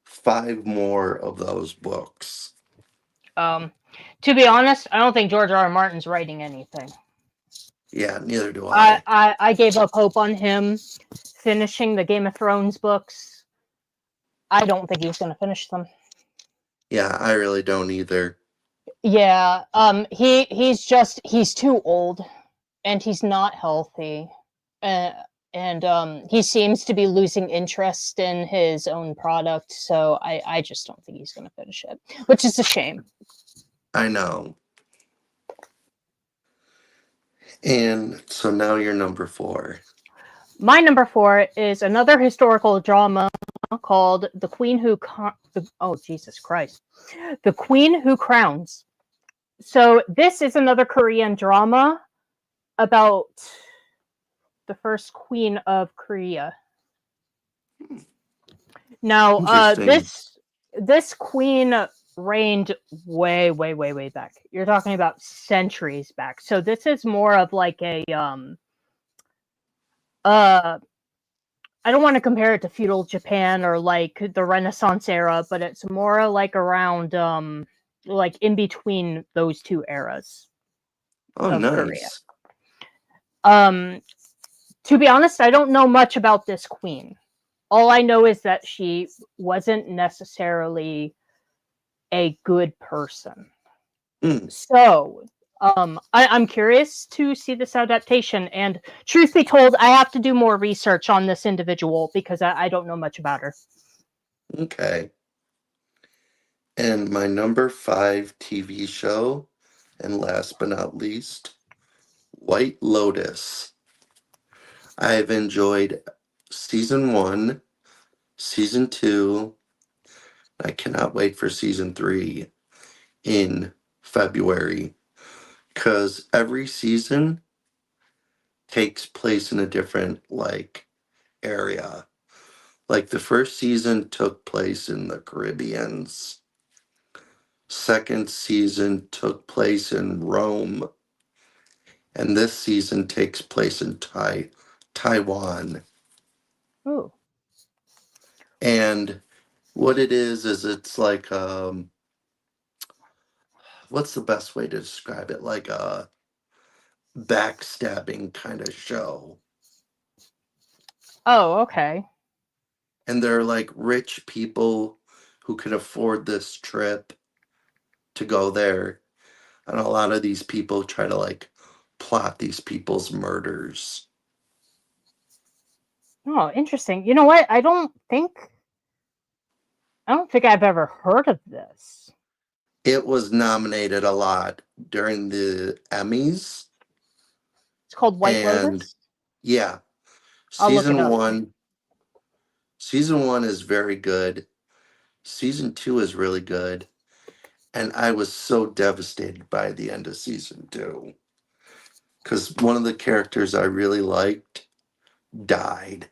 five more of those books. Um, to be honest, I don't think George R. R. Martin's writing anything. Yeah, neither do I, I. I I gave up hope on him finishing the Game of Thrones books. I don't think he's going to finish them. Yeah, I really don't either. Yeah, he's too old, and he's not healthy, uh, and he seems to be losing interest in his own product. So I just don't think he's going to finish it, which is a shame. I know. And so now you're number four. My number four is another historical drama called The Queen Who oh Jesus Christ, The Queen Who Crowns. So this is another Korean drama about the first queen of Korea. Now, Interesting. this queen reigned way back. You're talking about centuries back. So this is more of like a uh I don't want to compare it to feudal Japan or like the Renaissance era, but it's more like around like in between those two eras Oh, of Korea. nice. Um to be honest, I don't know much about this queen. All I know is that she wasn't necessarily a good person. Mm, So, I'm curious to see this adaptation. And truth be told, I have to do more research on this individual because I don't know much about her. okay. And my number five TV show, and last but not least, White Lotus. I've enjoyed season one, season two. I cannot wait for season three in February because every season takes place in a different like area. Like the first season took place in the Caribbeans. Second season took place in Rome, and this season takes place in Taiwan. Ooh. And what it is it's like what's the best way to describe it? Like a backstabbing kind of show. Oh, okay. And they're like rich people who can afford this trip to go there. And a lot of these people try to like plot these people's murders. Oh, interesting. You know what? I don't think I've ever heard of this. It was nominated a lot during the Emmys, It's called White and Lotus. yeah, I'll look it season up. one. Season one is very good. Season two is really good, and I was so devastated by the end of season two because one of the characters I really liked died.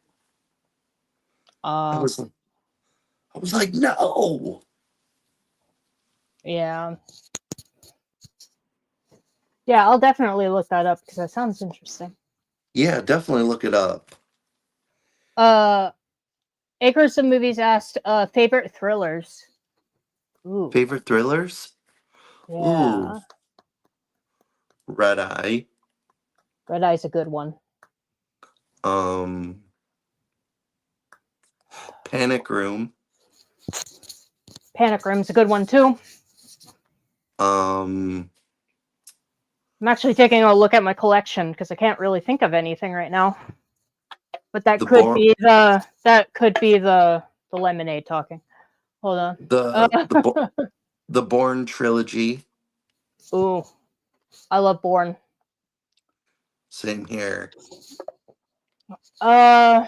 I Uh, was, I was like, no. yeah. Yeah, I'll definitely look that up because that sounds interesting. Yeah, definitely look it up. Uh, Acres of Movies asked, favorite thrillers. Ooh, Favorite thrillers? Ooh, yeah. Red Eye. Red Eye's a good one. Um, Panic Room. Panic Room's a good one too. Um, I'm actually taking a look at my collection because I can't really think of anything right now. But the Born that could be the lemonade talking. Hold on. the Born trilogy. Ooh, I love Bourne. Same here. Uh,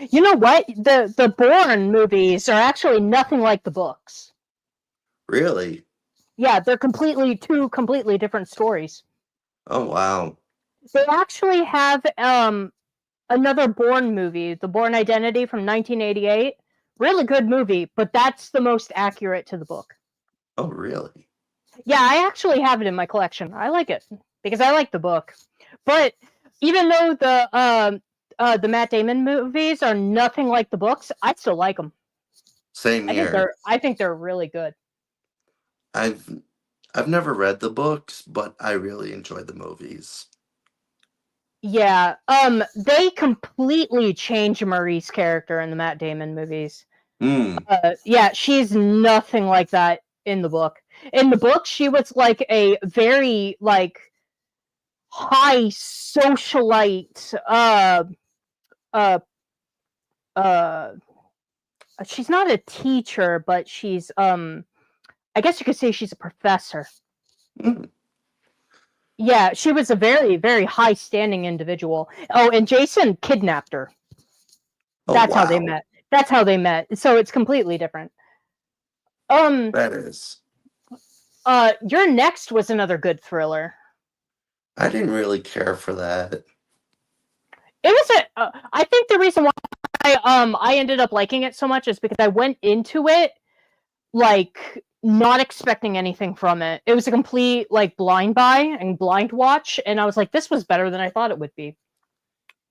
you know what? The Bourne movies are actually nothing like the books. Really? Yeah, they're two completely different stories. Oh wow. They actually have another Bourne movie, The Bourne Identity from 1988. Really good movie, but that's the most accurate to the book. Oh really? Yeah, I actually have it in my collection. I like it because I like the book. But even though the Matt Damon movies are nothing like the books, I still like them. Same here. I think they're really good. I've I've never read the books, but I really enjoy the movies. Yeah, they completely change Marie's character in the Matt Damon movies. Hmm. Yeah, she's nothing like that in the book. In the book, she was like a very like high socialite. Uh, uh, she's not a teacher, but she's I guess you could say she's a professor. Hmm. Yeah, she was a very, very high standing individual. Oh, and Jason kidnapped her. Oh That's how they wow. met. That's how they met. So it's completely different. Um, That is. your next was another good thriller. I didn't really care for that. It was I think the reason why I ended up liking it so much is because I went into it like not expecting anything from it. It was a complete like blind buy and blind watch, and I was like, this was better than I thought it would be.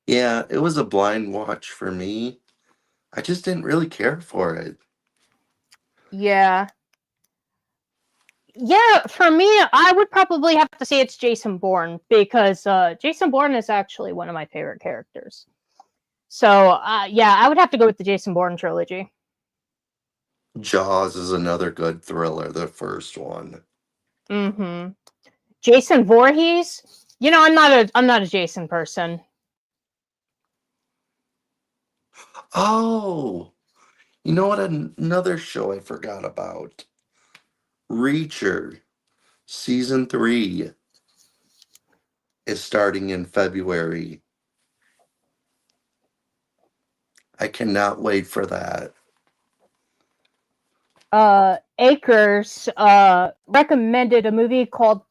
Yeah, it was a blind watch for me. I just didn't really care for it. Yeah. Yeah, for me, I would probably have to say it's Jason Bourne because Jason Bourne is actually one of my favorite characters. So, yeah, I would have to go with the Jason Bourne trilogy. Jaws is another good thriller, the first one. Mm-hmm. Jason Voorhees. You know, I'm not a Jason person. Oh, you know what? Another show I forgot about. Reacher, season 3 is starting in February. I cannot wait for that. Akers recommended a movie called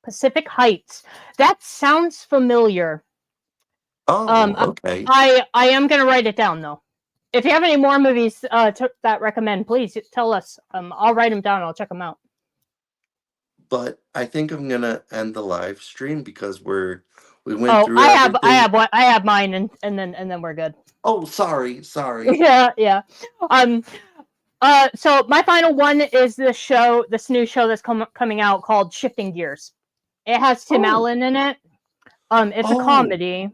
Pacific Heights. That sounds familiar. Oh, okay. I am gonna write it down though. If you have any more movies that recommend, please tell us. I'll write them down. I'll check them out. But I think I'm gonna end the live stream because we went Oh, through everything. I have mine, and then we're good. Oh, sorry. Yeah, yeah. Um. So my final one is this new show that's coming out called Shifting Gears. It has Tim Oh, Allen in it. It's a oh, comedy.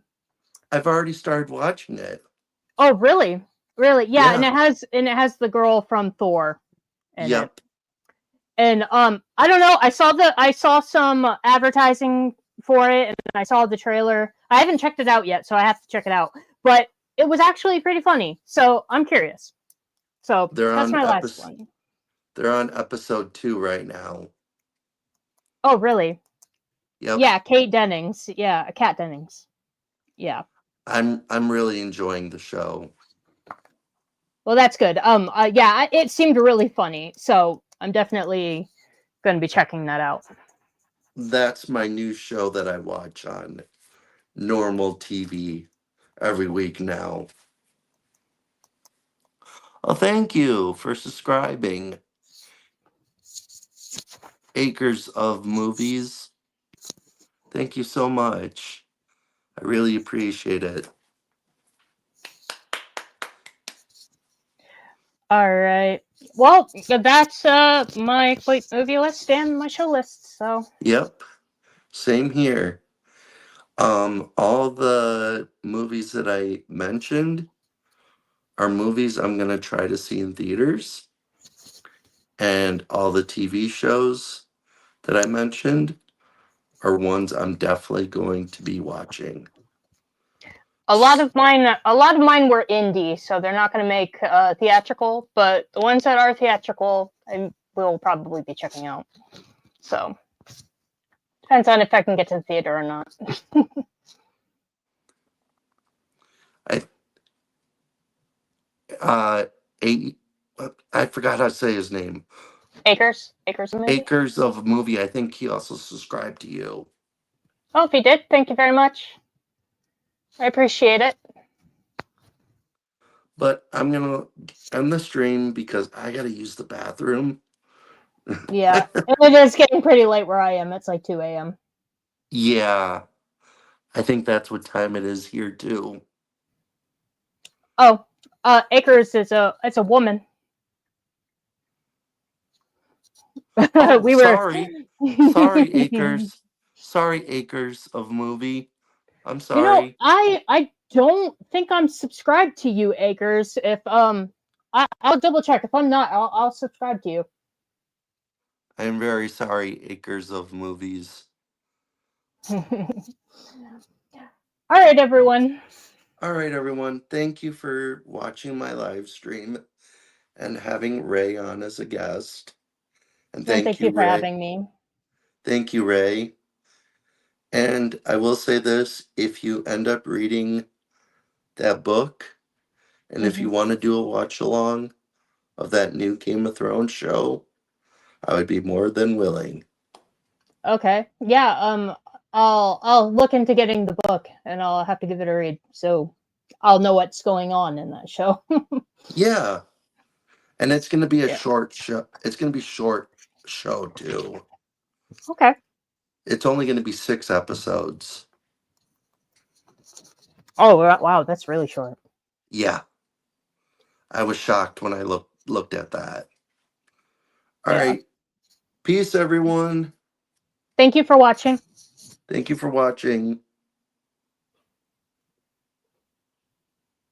I've already started watching it. Oh, really? Really? Yeah, Yeah. and it has the girl from Thor in it. Yep. And I don't know. I saw some advertising for it, and I saw the trailer. I haven't checked it out yet, so I have to check it out. But it was actually pretty funny, so I'm curious. So that's my last one. They're on episode 2 right now. Oh, really? Yep. Yeah, Kate Dennings. Yeah, Kat Dennings. Yeah. I'm really enjoying the show. Well, that's good. Yeah, it seemed really funny, so I'm definitely going to be checking that out. That's my new show that I watch on normal TV every week now. Oh, thank you for subscribing. Acres of Movies. Thank you so much. I really appreciate it. All right. Well, that's my complete movie list and my show list. So. Yep. Same here. All the movies that I mentioned are movies I'm gonna try to see in theaters. And all the TV shows that I mentioned are ones I'm definitely going to be watching. A lot of mine were indie, so they're not going to make theatrical. But the ones that are theatrical, I will probably be checking out. So depends on if I can get to the theater or not. I forgot how to say his name. Acres of Movie. Acres of Movie. I think he also subscribed to you. Oh, if he did, thank you very much. I appreciate it. But I'm gonna end the stream because I gotta use the bathroom. Yeah, and it is getting pretty late where I am. It's like 2 a.m. Yeah, I think that's what time it is here too. Oh, Acres is a woman. Oh, we were sorry, Acres. Sorry, Acres of Movie. I'm sorry. You know, I don't think I'm subscribed to you, Acres. If I'll double check. If I'm not, I'll subscribe to you. I'm very sorry, Acres of Movies. All right, everyone. All right, everyone. Thank you for watching my live stream and having Ray on as a guest. And thank you, for Ray. having me. Thank you, Ray. And I will say this, if you end up reading that book, and if you want to do a watch along of that new Game of Thrones show, I would be more than willing. Okay. Yeah, I'll look into getting the book and I'll have to give it a read. So I'll know what's going on in that show. Yeah. And it's going to be a short show. It's going to be short show too. Okay. It's only going to be 6 episodes. Oh, wow, that's really short. Yeah. I was shocked when I looked at that. All right. Peace, everyone. Thank you for watching. Thank you for watching.